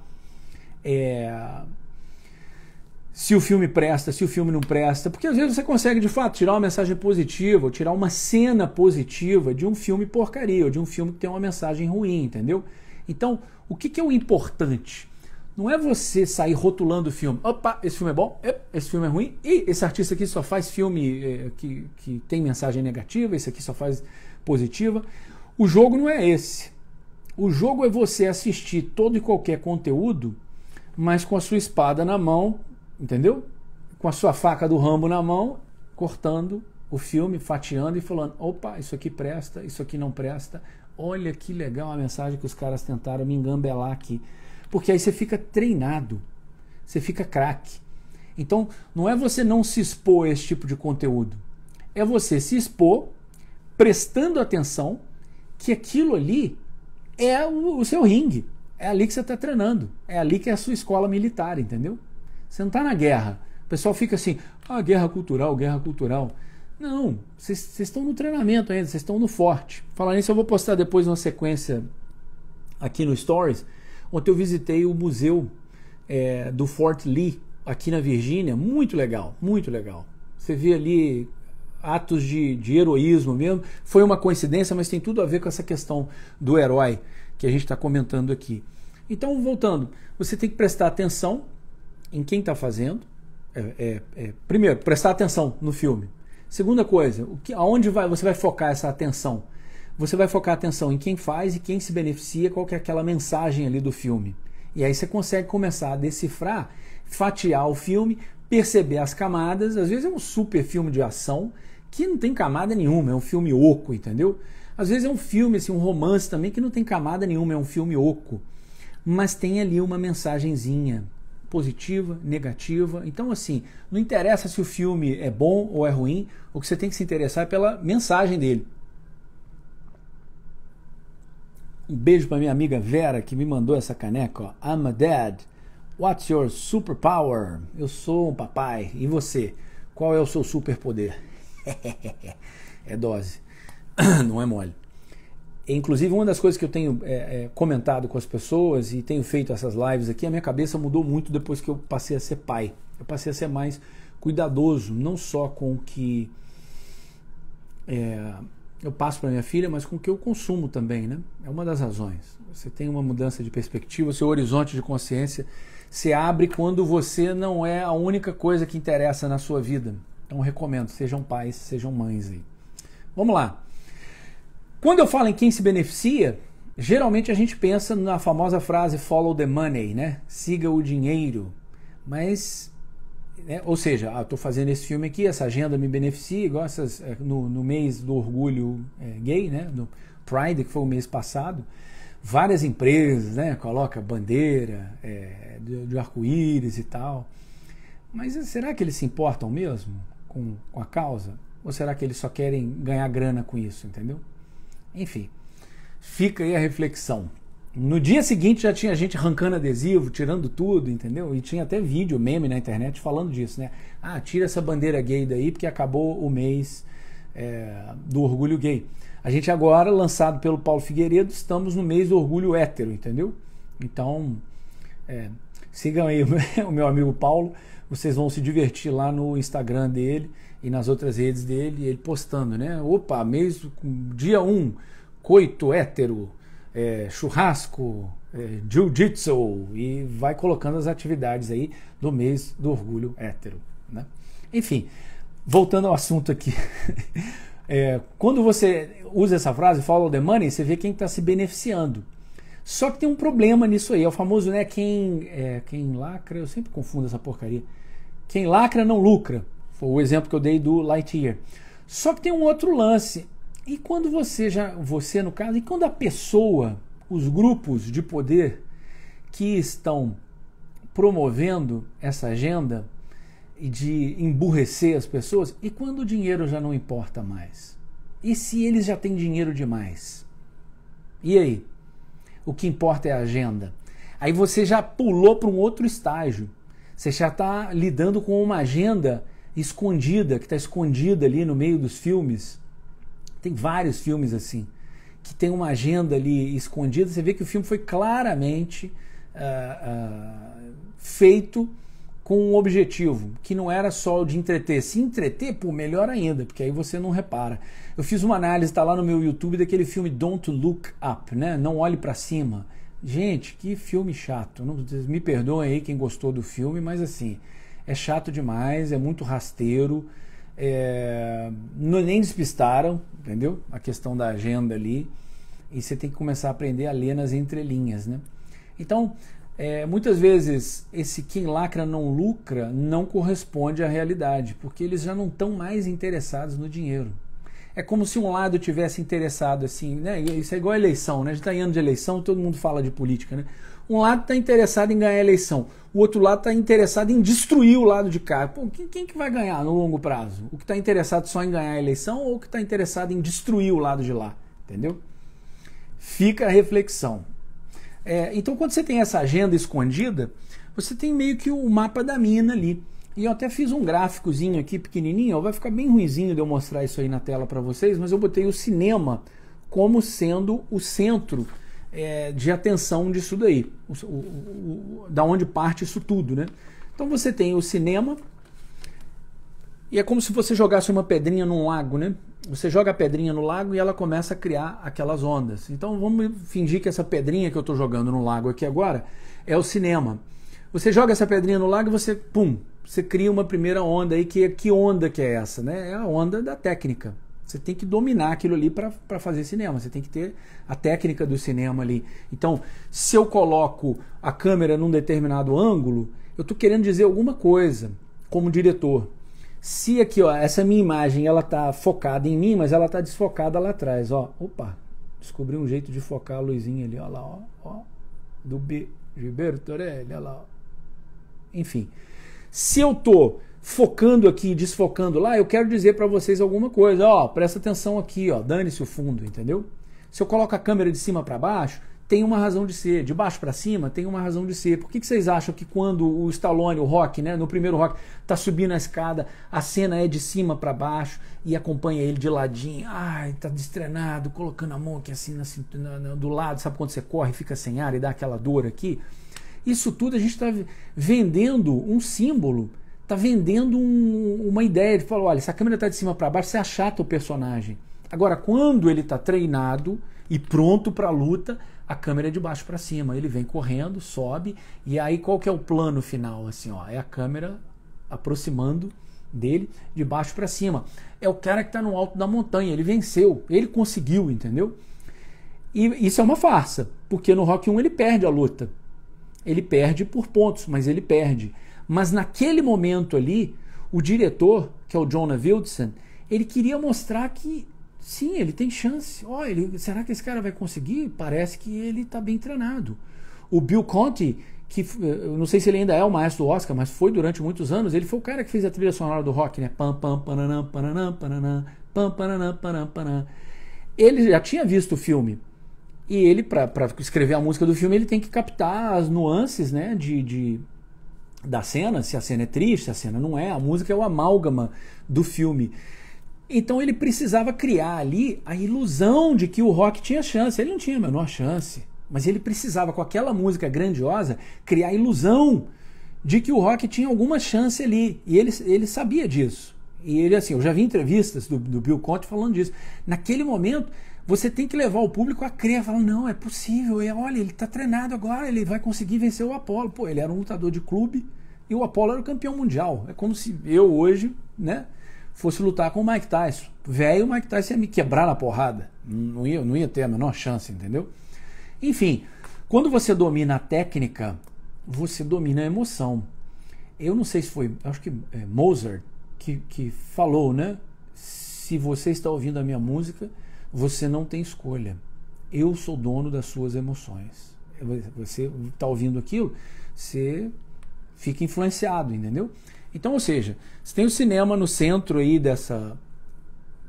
se o filme presta, se o filme não presta, porque às vezes você consegue de fato tirar uma mensagem positiva, ou tirar uma cena positiva de um filme porcaria, ou de um filme que tem uma mensagem ruim, entendeu? Então, o que é o importante? Não é você sair rotulando o filme. Opa, esse filme é bom, esse filme é ruim, e esse artista aqui só faz filme que tem mensagem negativa, esse aqui só faz positiva. O jogo não é esse. O jogo é você assistir todo e qualquer conteúdo, mas com a sua espada na mão, entendeu? Com a sua faca do Rambo na mão, cortando o filme, fatiando e falando, opa, isso aqui presta, isso aqui não presta. Olha que legal a mensagem que os caras tentaram me engambelar aqui. Porque aí você fica treinado, você fica craque. Então, não é você não se expor a esse tipo de conteúdo. É você se expor, prestando atenção que aquilo ali é o seu ringue. É ali que você está treinando. É ali que é a sua escola militar, entendeu? Você não está na guerra. O pessoal fica assim, guerra cultural, guerra cultural. Não, vocês estão no treinamento ainda, vocês estão no forte. Falar nisso, eu vou postar depois uma sequência aqui no Stories. Ontem eu visitei o museu do Fort Lee, aqui na Virgínia. Muito legal, muito legal. Você vê ali atos de heroísmo mesmo. Foi uma coincidência, mas tem tudo a ver com essa questão do herói que a gente está comentando aqui. Então, voltando, você tem que prestar atenção em quem está fazendo. Primeiro, prestar atenção no filme. Segunda coisa, aonde você vai focar essa atenção? Você vai focar a atenção em quem faz e quem se beneficia, qual que é aquela mensagem ali do filme. E aí você consegue começar a decifrar, fatiar o filme, perceber as camadas. Às vezes é um super filme de ação que não tem camada nenhuma, é um filme oco, entendeu? Às vezes é um filme, assim, um romance também que não tem camada nenhuma, é um filme oco. Mas tem ali uma mensagenzinha positiva, negativa. Então, assim, não interessa se o filme é bom ou é ruim, o que você tem que se interessar é pela mensagem dele. Um beijo para minha amiga Vera, que me mandou essa caneca, ó. I'm a dad. What's your superpower? Eu sou um papai. E você? Qual é o seu superpoder? É dose. Não é mole. Inclusive, uma das coisas que eu tenho comentado com as pessoas e tenho feito essas lives aqui, a minha cabeça mudou muito depois que eu passei a ser pai. Eu passei a ser mais cuidadoso, não só com o que eu passo para minha filha, mas com o que eu consumo também, né? É uma das razões. Você tem uma mudança de perspectiva, o seu horizonte de consciência se abre quando você não é a única coisa que interessa na sua vida. Então, eu recomendo, sejam pais, sejam mães aí. Vamos lá. Quando eu falo em quem se beneficia, geralmente a gente pensa na famosa frase follow the money, né? Siga o dinheiro. Mas, ou seja, eu estou fazendo esse filme aqui, essa agenda me beneficia, igual essas, no mês do orgulho gay, né? No Pride, que foi o mês passado, várias empresas, né? Coloca bandeira de arco-íris e tal. Mas será que eles se importam mesmo com a causa? Ou será que eles só querem ganhar grana com isso, entendeu? Enfim, fica aí a reflexão. No dia seguinte já tinha gente arrancando adesivo, tirando tudo, entendeu? E tinha até vídeo, meme na internet falando disso, né? Tira essa bandeira gay daí porque acabou o mês do orgulho gay. A gente agora, lançado pelo Paulo Figueiredo, estamos no mês do orgulho hétero, entendeu? Então, sigam aí o meu amigo Paulo, vocês vão se divertir lá no Instagram dele e nas outras redes dele, ele postando, né? Opa, mês, dia 1, coito hétero, churrasco, jiu-jitsu, e vai colocando as atividades aí do mês do orgulho hétero, né? Enfim, voltando ao assunto aqui. Quando você usa essa frase, follow the money, você vê quem está se beneficiando. Só que tem um problema nisso aí, é o famoso, né, quem lacra, eu sempre confundo essa porcaria, quem lacra não lucra, foi o exemplo que eu dei do Lightyear. Só que tem um outro lance, e quando você no caso, e quando a pessoa, os grupos de poder que estão promovendo essa agenda e de emburrecer as pessoas, e quando o dinheiro já não importa mais? E se eles já têm dinheiro demais? E aí? O que importa é a agenda. Aí você já pulou para um outro estágio. Você já está lidando com uma agenda escondida, que está escondida ali no meio dos filmes. Tem vários filmes assim, que tem uma agenda ali escondida. Você vê que o filme foi claramente feito com um objetivo, que não era só o de entreter. Se entreter, pô, melhor ainda, porque aí você não repara. Eu fiz uma análise, tá lá no meu YouTube, daquele filme Don't Look Up, né? Não Olhe Pra Cima. Gente, que filme chato. Não, me perdoem aí quem gostou do filme, mas assim, é chato demais, é muito rasteiro, nem despistaram, entendeu? A questão da agenda ali, e você tem que começar a aprender a ler nas entrelinhas, né? Então, muitas vezes, esse quem lacra não lucra não corresponde à realidade, porque eles já não estão mais interessados no dinheiro. É como se um lado tivesse interessado assim, né? Isso é igual a eleição, né? A gente está em ano de eleição, todo mundo fala de política, né? Um lado está interessado em ganhar a eleição, o outro lado está interessado em destruir o lado de cá. Pô, quem que vai ganhar no longo prazo? O que está interessado só em ganhar a eleição ou o que está interessado em destruir o lado de lá? Entendeu? Fica a reflexão. Então, quando você tem essa agenda escondida, você tem meio que o mapa da mina ali. E eu até fiz um gráficozinho aqui pequenininho, vai ficar bem ruinzinho de eu mostrar isso aí na tela para vocês, mas eu botei o cinema como sendo o centro de atenção disso daí, da onde parte isso tudo, né? Então você tem o cinema, e é como se você jogasse uma pedrinha num lago, né? Você joga a pedrinha no lago e ela começa a criar aquelas ondas. Então vamos fingir que essa pedrinha que eu estou jogando no lago aqui agora é o cinema. Você joga essa pedrinha no lago e você cria uma primeira onda aí, que onda que é essa, né? É a onda da técnica. Você tem que dominar aquilo ali para fazer cinema, você tem que ter a técnica do cinema ali. Então, se eu coloco a câmera num determinado ângulo, eu estou querendo dizer alguma coisa, como diretor. Se aqui, ó, essa minha imagem, ela está focada em mim, mas ela está desfocada lá atrás, ó. Opa, descobri um jeito de focar a luzinha ali, ó lá, ó. Do B. Gilberto Torelli, olha lá, ó. Enfim, se eu tô focando aqui e desfocando lá, eu quero dizer para vocês alguma coisa, ó, presta atenção aqui, ó, dane-se o fundo, entendeu? Se eu coloco a câmera de cima para baixo, tem uma razão de ser, de baixo para cima tem uma razão de ser. Por que vocês acham que quando o Stallone, o Rocky, né, no primeiro Rocky, tá subindo a escada, a cena é de cima para baixo e acompanha ele de ladinho, ai, tá destrenado, colocando a mão aqui assim do lado, sabe quando você corre, fica sem ar e dá aquela dor aqui? Isso tudo a gente está vendendo um símbolo, está vendendo uma ideia. Ele falou, olha, se a câmera está de cima para baixo, você achata o personagem. Agora, quando ele está treinado e pronto para a luta, a câmera é de baixo para cima. Ele vem correndo, sobe, e aí qual que é o plano final? Assim, ó, é a câmera aproximando dele de baixo para cima. É o cara que está no alto da montanha, ele venceu, ele conseguiu, entendeu? E isso é uma farsa, porque no Rock 1 ele perde a luta. Ele perde por pontos, mas ele perde. Mas naquele momento ali, o diretor, que é o John Avildsen, ele queria mostrar que sim, ele tem chance. Oh, será que esse cara vai conseguir? Parece que ele está bem treinado. O Bill Conti, que eu não sei se ele ainda é o maestro do Oscar, mas foi durante muitos anos, ele foi o cara que fez a trilha sonora do rock, né? Pam, pam, pananã, pananã, pananã, pam, pananã, pananã, pananã. Ele já tinha visto o filme. E ele, para escrever a música do filme, ele tem que captar as nuances, né, da cena, se a cena é triste, se a cena não é. A música é o amálgama do filme. Então ele precisava criar ali a ilusão de que o rock tinha chance. Ele não tinha a menor chance, mas ele precisava, com aquela música grandiosa, criar a ilusão de que o rock tinha alguma chance ali. E ele sabia disso. E ele, assim, eu já vi entrevistas do Bill Conti falando disso. Naquele momento, você tem que levar o público a crer, falar, não, é possível, olha, ele está treinado agora, ele vai conseguir vencer o Apollo. Pô, ele era um lutador de clube e o Apollo era o campeão mundial. É como se eu hoje, né, fosse lutar com o Mike Tyson. Velho, o Mike Tyson ia me quebrar na porrada. Não ia ter a menor chance, entendeu? Enfim, quando você domina a técnica, você domina a emoção. Eu não sei se foi, acho que Mozart que falou, né? Se você está ouvindo a minha música, você não tem escolha. Eu sou dono das suas emoções. Você está ouvindo aquilo, você fica influenciado, entendeu? Então, ou seja, você tem o cinema no centro aí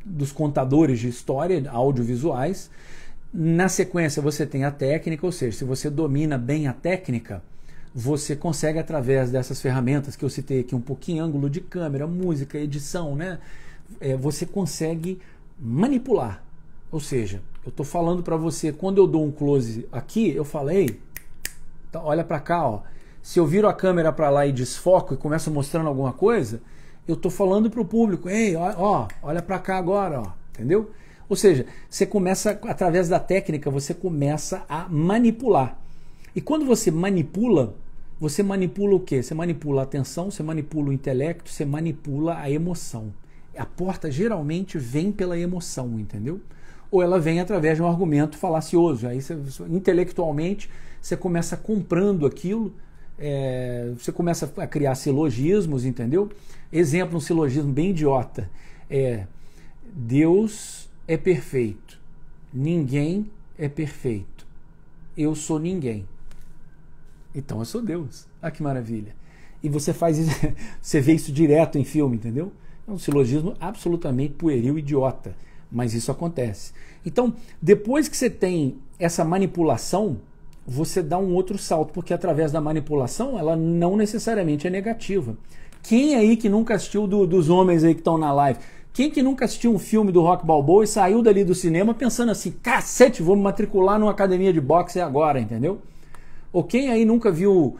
dos contadores de história audiovisuais. Na sequência você tem a técnica, ou seja, se você domina bem a técnica, você consegue, através dessas ferramentas que eu citei aqui, um pouquinho, ângulo de câmera, música, edição, né? Você consegue manipular. Ou seja, eu estou falando para você, quando eu dou um close aqui, eu falei, olha para cá, ó. Se eu viro a câmera para lá e desfoco e começo mostrando alguma coisa, eu estou falando para o público, ei, ó, olha para cá agora, ó, entendeu? Ou seja, você começa, através da técnica, você começa a manipular. E quando você manipula o quê? Você manipula a atenção, você manipula o intelecto, você manipula a emoção. A porta geralmente vem pela emoção, entendeu? Ou ela vem através de um argumento falacioso. Aí você, intelectualmente você começa comprando aquilo, você começa a criar silogismos, entendeu? Exemplo, um silogismo bem idiota. Deus é perfeito. Ninguém é perfeito. Eu sou ninguém. Então eu sou Deus. Ah, que maravilha. E você faz isso, você vê isso direto em filme, entendeu? É um silogismo absolutamente pueril, idiota. Mas isso acontece. Então, depois que você tem essa manipulação, você dá um outro salto, porque através da manipulação, ela não necessariamente é negativa. Quem aí que nunca assistiu dos homens aí que estão na live? Quem que nunca assistiu um filme do Rock Balboa e saiu dali do cinema pensando assim, cacete, vou me matricular numa academia de boxe agora, entendeu? Ou quem aí nunca viu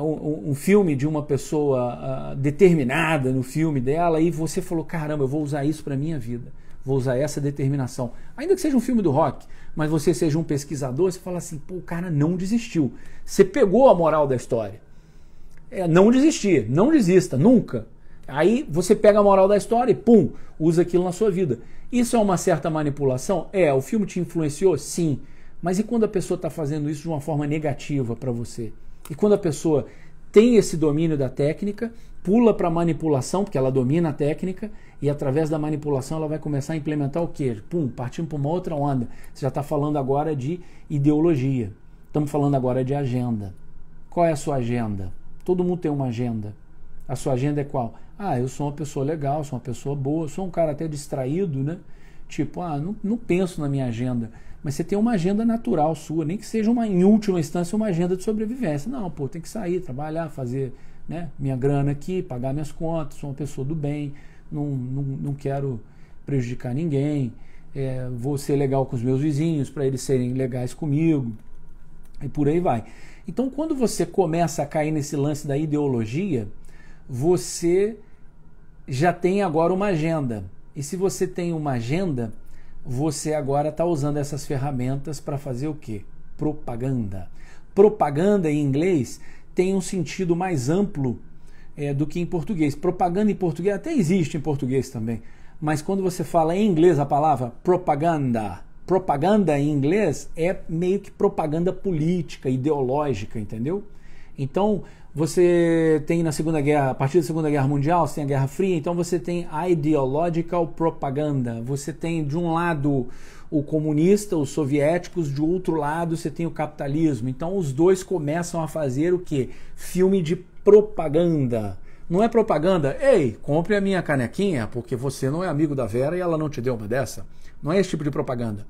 um filme de uma pessoa determinada no filme dela e você falou, caramba, eu vou usar isso para minha vida, vou usar essa determinação. Ainda que seja um filme do rock, mas você seja um pesquisador, você fala assim, pô, o cara não desistiu. Você pegou a moral da história. Não desistir, não desista, nunca. Aí você pega a moral da história e pum, usa aquilo na sua vida. Isso é uma certa manipulação? O filme te influenciou? Sim. Mas e quando a pessoa está fazendo isso de uma forma negativa para você? E quando a pessoa tem esse domínio da técnica, pula para a manipulação, porque ela domina a técnica, e através da manipulação ela vai começar a implementar o quê? Pum, partindo para uma outra onda. Você já está falando agora de ideologia. Estamos falando agora de agenda. Qual é a sua agenda? Todo mundo tem uma agenda. A sua agenda é qual? Eu sou uma pessoa legal, sou uma pessoa boa, sou um cara até distraído, né? Tipo, não penso na minha agenda. Mas você tem uma agenda natural sua, nem que seja em última instância, uma agenda de sobrevivência. Não, pô, tem que sair, trabalhar, fazer, né, minha grana aqui, pagar minhas contas, sou uma pessoa do bem, não quero prejudicar ninguém, vou ser legal com os meus vizinhos para eles serem legais comigo, e por aí vai. Então, quando você começa a cair nesse lance da ideologia, você já tem agora uma agenda. E se você tem uma agenda, você agora está usando essas ferramentas para fazer o quê? Propaganda. Propaganda em inglês tem um sentido mais amplo do que em português. Propaganda em português até existe em português também, mas quando você fala em inglês a palavra propaganda em inglês é meio que propaganda política, ideológica, entendeu? Então você tem na Segunda Guerra, a partir da Segunda Guerra Mundial, você tem a Guerra Fria, então você tem ideological propaganda. Você tem de um lado o comunista, os soviéticos, de outro lado você tem o capitalismo. Então os dois começam a fazer o quê? Filme de propaganda. Não é propaganda, ei, compre a minha canequinha porque você não é amigo da Vera e ela não te deu uma dessa. Não é esse tipo de propaganda.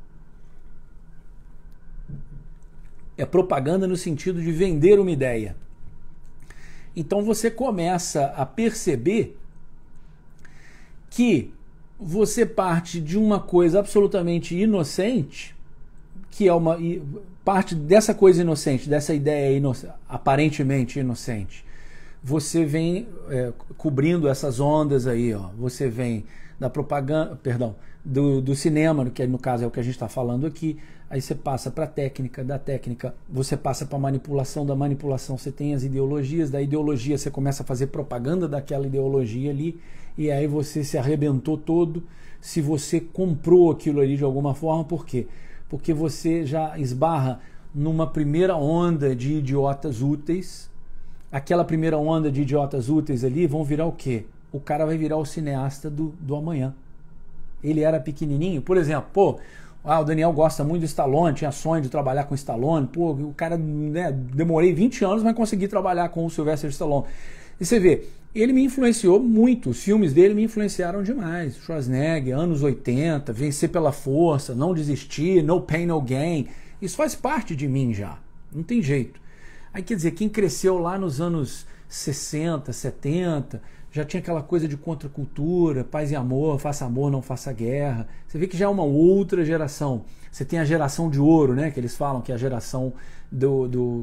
É propaganda no sentido de vender uma ideia. Então você começa a perceber que você parte de uma coisa absolutamente inocente, que é parte dessa coisa inocente, dessa ideia aparentemente inocente. Você vem cobrindo essas ondas aí, ó. Você vem da propaganda, do cinema, que no caso é o que a gente está falando aqui. Aí você passa para a técnica, da técnica você passa para a manipulação, da manipulação você tem as ideologias, da ideologia você começa a fazer propaganda daquela ideologia ali, e aí você se arrebentou todo se você comprou aquilo ali de alguma forma. Por quê? Porque você já esbarra numa primeira onda de idiotas úteis. Aquela primeira onda de idiotas úteis ali vão virar o quê? O cara vai virar o cineasta do amanhã. Ele era pequenininho, por exemplo, o Daniel gosta muito do Stallone, tinha sonho de trabalhar com o Stallone, o cara, né, demorei 20 anos, mas consegui trabalhar com o Sylvester Stallone. E você vê, ele me influenciou muito, os filmes dele me influenciaram demais. Schwarzenegger, anos 80, Vencer pela Força, Não Desistir, No Pain, No Gain, isso faz parte de mim já, não tem jeito. Aí quer dizer, quem cresceu lá nos anos 60, 70, já tinha aquela coisa de contracultura, paz e amor, faça amor, não faça guerra. Você vê que já é uma outra geração. Você tem a geração de ouro, né? Que eles falam que é a geração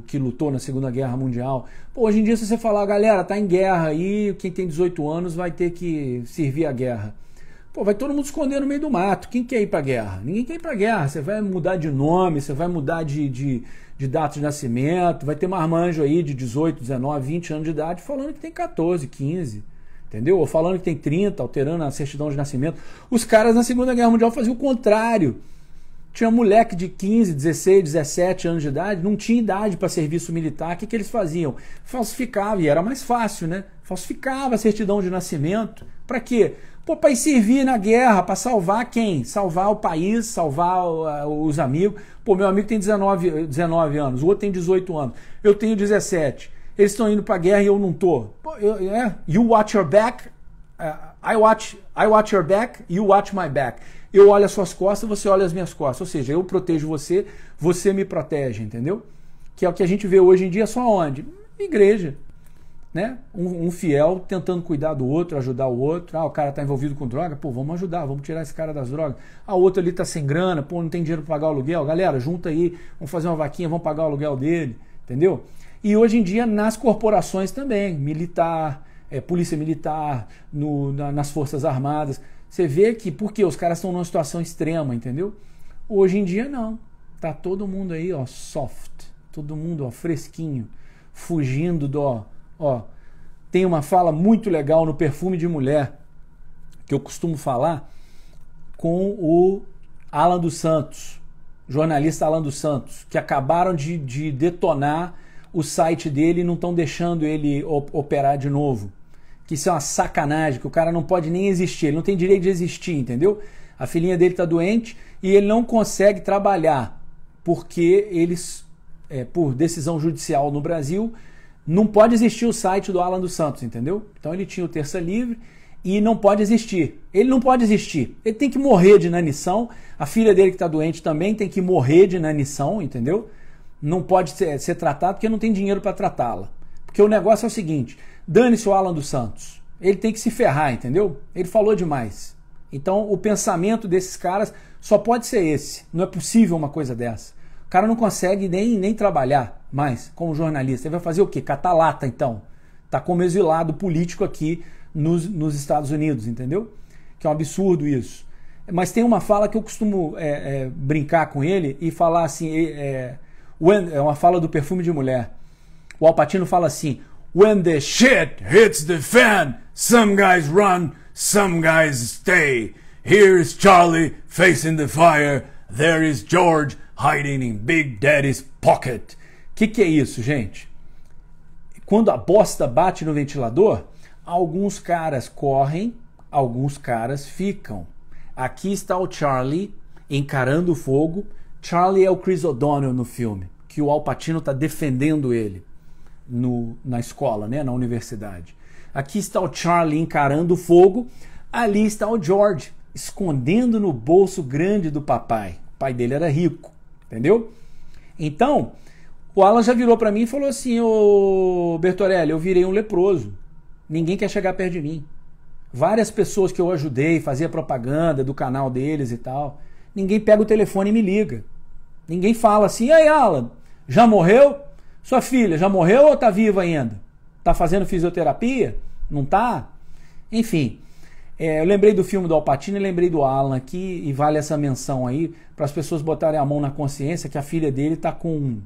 que lutou na Segunda Guerra Mundial. Pô, hoje em dia, se você falar, galera, tá em guerra aí, quem tem 18 anos vai ter que servir a guerra. Pô, vai todo mundo esconder no meio do mato. Quem quer ir pra guerra? Ninguém quer ir pra guerra. Você vai mudar de nome, você vai mudar de data de nascimento, vai ter marmanjo aí de 18, 19, 20 anos de idade falando que tem 14, 15, entendeu? Ou falando que tem 30, alterando a certidão de nascimento. Os caras na Segunda Guerra Mundial faziam o contrário. Tinha moleque de 15, 16, 17 anos de idade, não tinha idade para serviço militar. O que eles faziam? Falsificava, e era mais fácil, né? Falsificava a certidão de nascimento. Para quê? Pô, para ir servir na guerra, para salvar quem? Salvar o país, salvar os amigos. Pô, meu amigo tem 19 anos, o outro tem 18 anos, eu tenho 17. Eles estão indo para a guerra e eu não tô. Pô, you watch your back, I watch your back, you watch my back. Eu olho as suas costas, você olha as minhas costas. Ou seja, eu protejo você, você me protege, entendeu? Que é o que a gente vê hoje em dia só onde? Igreja. Né? Um fiel tentando cuidar do outro, ajudar o outro. Ah, o cara está envolvido com droga, pô, vamos ajudar, vamos tirar esse cara das drogas. Ah, o outro ali está sem grana, pô, não tem dinheiro para pagar o aluguel. Galera, junta aí, vamos fazer uma vaquinha, vamos pagar o aluguel dele, entendeu? E hoje em dia nas corporações também, militar, polícia militar, nas forças armadas. Você vê que, porque os caras estão numa situação extrema, entendeu? Hoje em dia não. Tá todo mundo aí, ó, soft. Todo mundo, ó, fresquinho. Fugindo do, ó. Tem uma fala muito legal no Perfume de Mulher, que eu costumo falar com o Alan dos Santos, jornalista Alan dos Santos, que acabaram de detonar o site dele e não estão deixando ele operar de novo. Que isso é uma sacanagem, que o cara não pode nem existir, ele não tem direito de existir, entendeu? A filhinha dele está doente e ele não consegue trabalhar, porque eles, por decisão judicial no Brasil, não pode existir o site do Alan dos Santos, entendeu? Então ele tinha o Terça Livre e não pode existir. Ele não pode existir, ele tem que morrer de inanição, a filha dele que está doente também tem que morrer de inanição, entendeu? Não pode ser tratado porque não tem dinheiro para tratá-la. Porque o negócio é o seguinte... Dane-se o Alan dos Santos. Ele tem que se ferrar, entendeu? Ele falou demais. Então, o pensamento desses caras só pode ser esse. Não é possível uma coisa dessa. O cara não consegue nem trabalhar mais como jornalista. Ele vai fazer o quê? Catar lata, então. Tá como exilado político aqui nos Estados Unidos, entendeu? Que é um absurdo isso. Mas tem uma fala que eu costumo brincar com ele e falar assim... É uma fala do Perfume de Mulher. O Al Pacino fala assim... When the shit hits the fan, some guys run, some guys stay. Here is Charlie facing the fire, there is George hiding in Big Daddy's pocket. Que é isso, gente? Quando a bosta bate no ventilador, alguns caras correm, alguns caras ficam. Aqui está o Charlie encarando o fogo. Charlie é o Chris O'Donnell no filme, que o Al Pacino está defendendo ele. Na escola, né, na universidade. Aqui está o Charlie encarando o fogo, ali está o George escondendo no bolso grande do papai. O pai dele era rico, entendeu? Então, o Alan já virou para mim e falou assim: ô Bertorelli, eu virei um leproso. Ninguém quer chegar perto de mim. Várias pessoas que eu ajudei, fazia propaganda do canal deles e tal, ninguém pega o telefone e me liga. Ninguém fala assim: e aí, Alan, já morreu? Sua filha já morreu ou tá viva ainda? Tá fazendo fisioterapia? Não tá? Enfim, eu lembrei do filme do Al Pacino e lembrei do Alan aqui, e vale essa menção aí para as pessoas botarem a mão na consciência que a filha dele tá com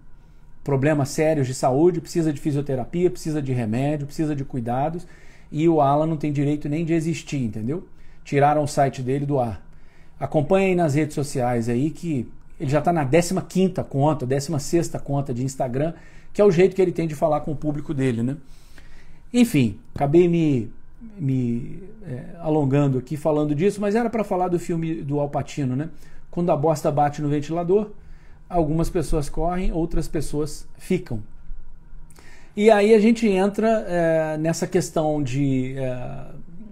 problemas sérios de saúde, precisa de fisioterapia, precisa de remédio, precisa de cuidados, e o Alan não tem direito nem de existir, entendeu? Tiraram o site dele do ar. Acompanha aí nas redes sociais aí que ele já está na 15ª conta, 16ª conta de Instagram, que é o jeito que ele tem de falar com o público dele, né? Enfim, acabei me alongando aqui falando disso, mas era para falar do filme do Al Pacino, né? Quando a bosta bate no ventilador, algumas pessoas correm, outras pessoas ficam. E aí a gente entra nessa questão de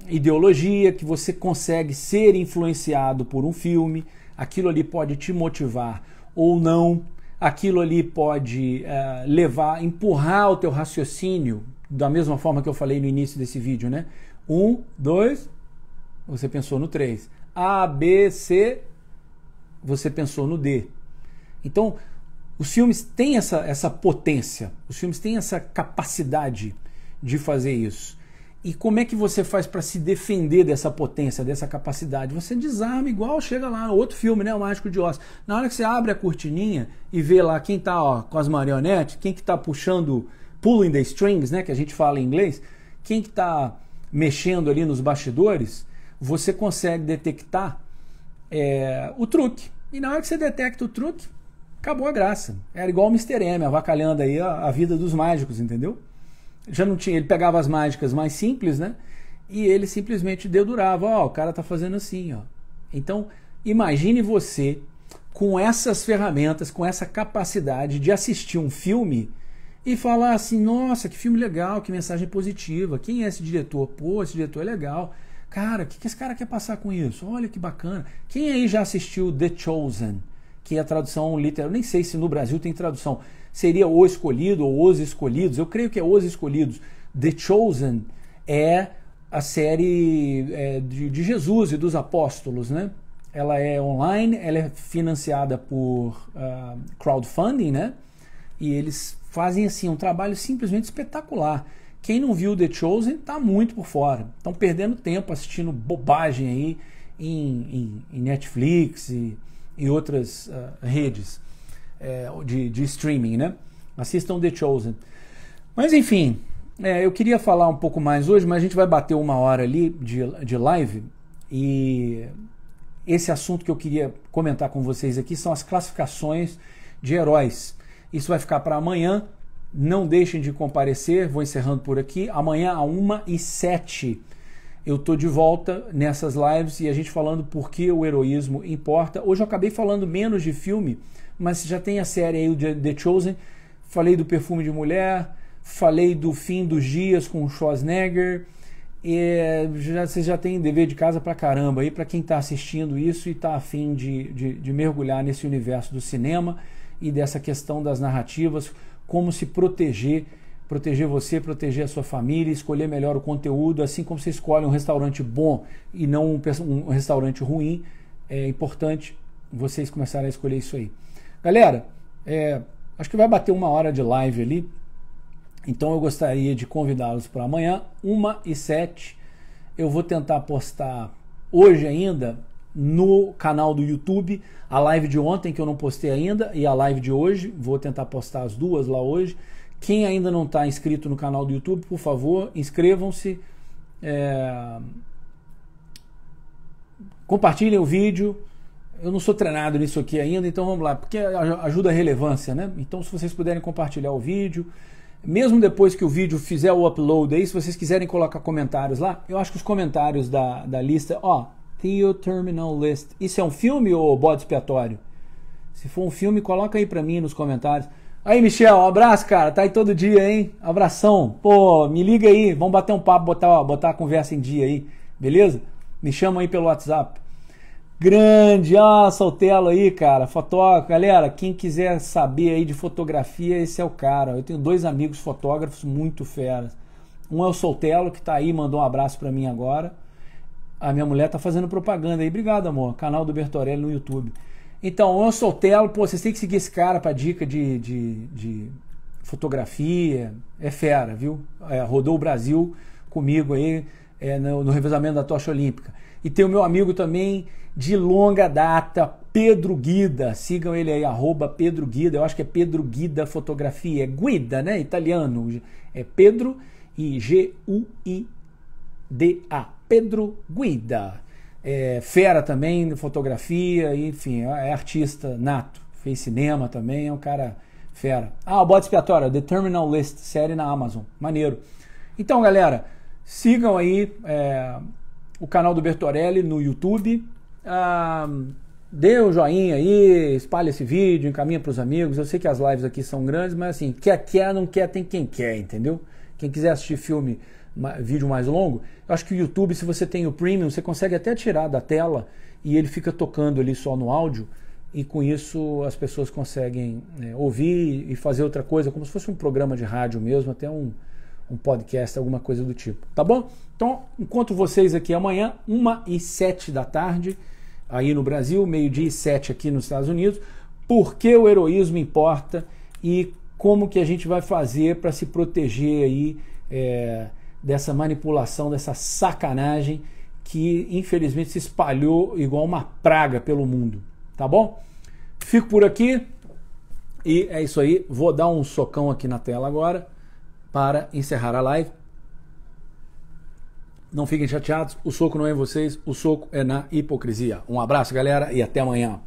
ideologia, que você consegue ser influenciado por um filme, aquilo ali pode te motivar ou não, aquilo ali pode empurrar o teu raciocínio, da mesma forma que eu falei no início desse vídeo, né? 1, 2, você pensou no 3. A, B, C, você pensou no D. Então, os filmes têm essa potência, os filmes têm essa capacidade de fazer isso. E como é que você faz para se defender dessa potência, dessa capacidade? Você desarma igual chega lá no outro filme, né, O Mágico de Oz. Na hora que você abre a cortininha e vê lá quem tá com as marionetes, quem que tá puxando, pulling the strings, né, que a gente fala em inglês, quem que tá mexendo ali nos bastidores, você consegue detectar o truque. E na hora que você detecta o truque, acabou a graça. Era igual o Mr. M, avacalhando aí a vida dos mágicos, entendeu? Já não tinha, ele pegava as mágicas mais simples, né? E ele simplesmente dedurava, ó, o cara tá fazendo assim, ó. Então, imagine você com essas ferramentas, com essa capacidade de assistir um filme e falar assim, nossa, que filme legal, que mensagem positiva, quem é esse diretor? Pô, esse diretor é legal. Cara, o que esse cara quer passar com isso? Olha que bacana. Quem aí já assistiu The Chosen? Que é a tradução literal, nem sei se no Brasil tem tradução, seria O Escolhido ou Os Escolhidos, eu creio que é Os Escolhidos. The Chosen é a série de Jesus e dos apóstolos, né? Ela é online, ela é financiada por crowdfunding, né? E eles fazem assim um trabalho simplesmente espetacular. Quem não viu The Chosen está muito por fora, estão perdendo tempo assistindo bobagem aí em Netflix e outras redes de streaming, né? Assistam The Chosen. Mas enfim, eu queria falar um pouco mais hoje, mas a gente vai bater 1 hora ali de live, e esse assunto que eu queria comentar com vocês aqui são as classificações de heróis. Isso vai ficar para amanhã, não deixem de comparecer, vou encerrando por aqui. Amanhã, 1h07, eu tô de volta nessas lives e a gente falando por que o heroísmo importa. Hoje eu acabei falando menos de filme, mas já tem a série aí, o The Chosen. Falei do Perfume de Mulher, falei do Fim dos Dias com o Schwarzenegger. Vocês já têm dever de casa pra caramba aí, pra quem tá assistindo isso e tá afim de mergulhar nesse universo do cinema e dessa questão das narrativas, como se proteger você, proteger a sua família, escolher melhor o conteúdo, assim como você escolhe um restaurante bom e não um restaurante ruim. É importante vocês começarem a escolher isso aí. Galera, acho que vai bater 1 hora de live ali, então eu gostaria de convidá-los para amanhã, 1h07. Eu vou tentar postar hoje ainda no canal do YouTube a live de ontem, que eu não postei ainda, e a live de hoje, vou tentar postar as duas lá hoje. Quem ainda não está inscrito no canal do YouTube, por favor, inscrevam-se, compartilhem o vídeo. Eu não sou treinado nisso aqui ainda, então vamos lá, porque ajuda a relevância, né? Então, se vocês puderem compartilhar o vídeo, mesmo depois que o vídeo fizer o upload aí, se vocês quiserem colocar comentários lá, eu acho que os comentários da lista, Theo Terminal List, isso é um filme ou bode expiatório? Se for um filme, coloca aí pra mim nos comentários. Aí, Michel, um abraço, cara, tá aí todo dia, hein? Abração. Pô, me liga aí, vamos bater um papo, botar a conversa em dia aí, beleza? Me chama aí pelo WhatsApp. Grande, Soltelo aí, cara, fotógrafo. Galera, quem quiser saber aí de fotografia, esse é o cara. Eu tenho 2 amigos fotógrafos muito feras. Um é o Soltelo, que tá aí, mandou um abraço pra mim agora. A minha mulher tá fazendo propaganda aí. Obrigado, amor. Canal do Bertorelli no YouTube. Então, o Soltelo, pô, vocês têm que seguir esse cara pra dica de fotografia. É fera, viu? Rodou o Brasil comigo aí no revezamento da tocha olímpica. E tem o meu amigo também de longa data, Pedro Guida. Sigam ele aí, @Pedro Guida. Eu acho que é Pedro Guida Fotografia. É Guida, né? Italiano. É Pedro e Guida. Pedro Guida. Fera também, fotografia, enfim, é artista nato. Fez cinema também, é um cara fera. O Bode Expiatório, The Terminal List, série na Amazon. Maneiro. Então, galera, sigam aí o canal do Bertorelli no YouTube. Dê um joinha aí, espalhe esse vídeo, encaminha para os amigos. Eu sei que as lives aqui são grandes, mas assim, quer, não quer, tem quem quer, entendeu? Quem quiser assistir vídeo mais longo, eu acho que o YouTube, se você tem o Premium, você consegue até tirar da tela e ele fica tocando ali só no áudio, e com isso as pessoas conseguem ouvir e fazer outra coisa, como se fosse um programa de rádio mesmo, até um podcast, alguma coisa do tipo, tá bom? Então, encontro vocês aqui amanhã, 1h07 da tarde, aí no Brasil, 12h07 aqui nos Estados Unidos. Por que o heroísmo importa e como que a gente vai fazer para se proteger aí dessa manipulação, dessa sacanagem que infelizmente se espalhou igual uma praga pelo mundo, tá bom? Fico por aqui e é isso aí. Vou dar um socão aqui na tela agora para encerrar a live. Não fiquem chateados, o soco não é em vocês, o soco é na hipocrisia. Um abraço, galera, e até amanhã.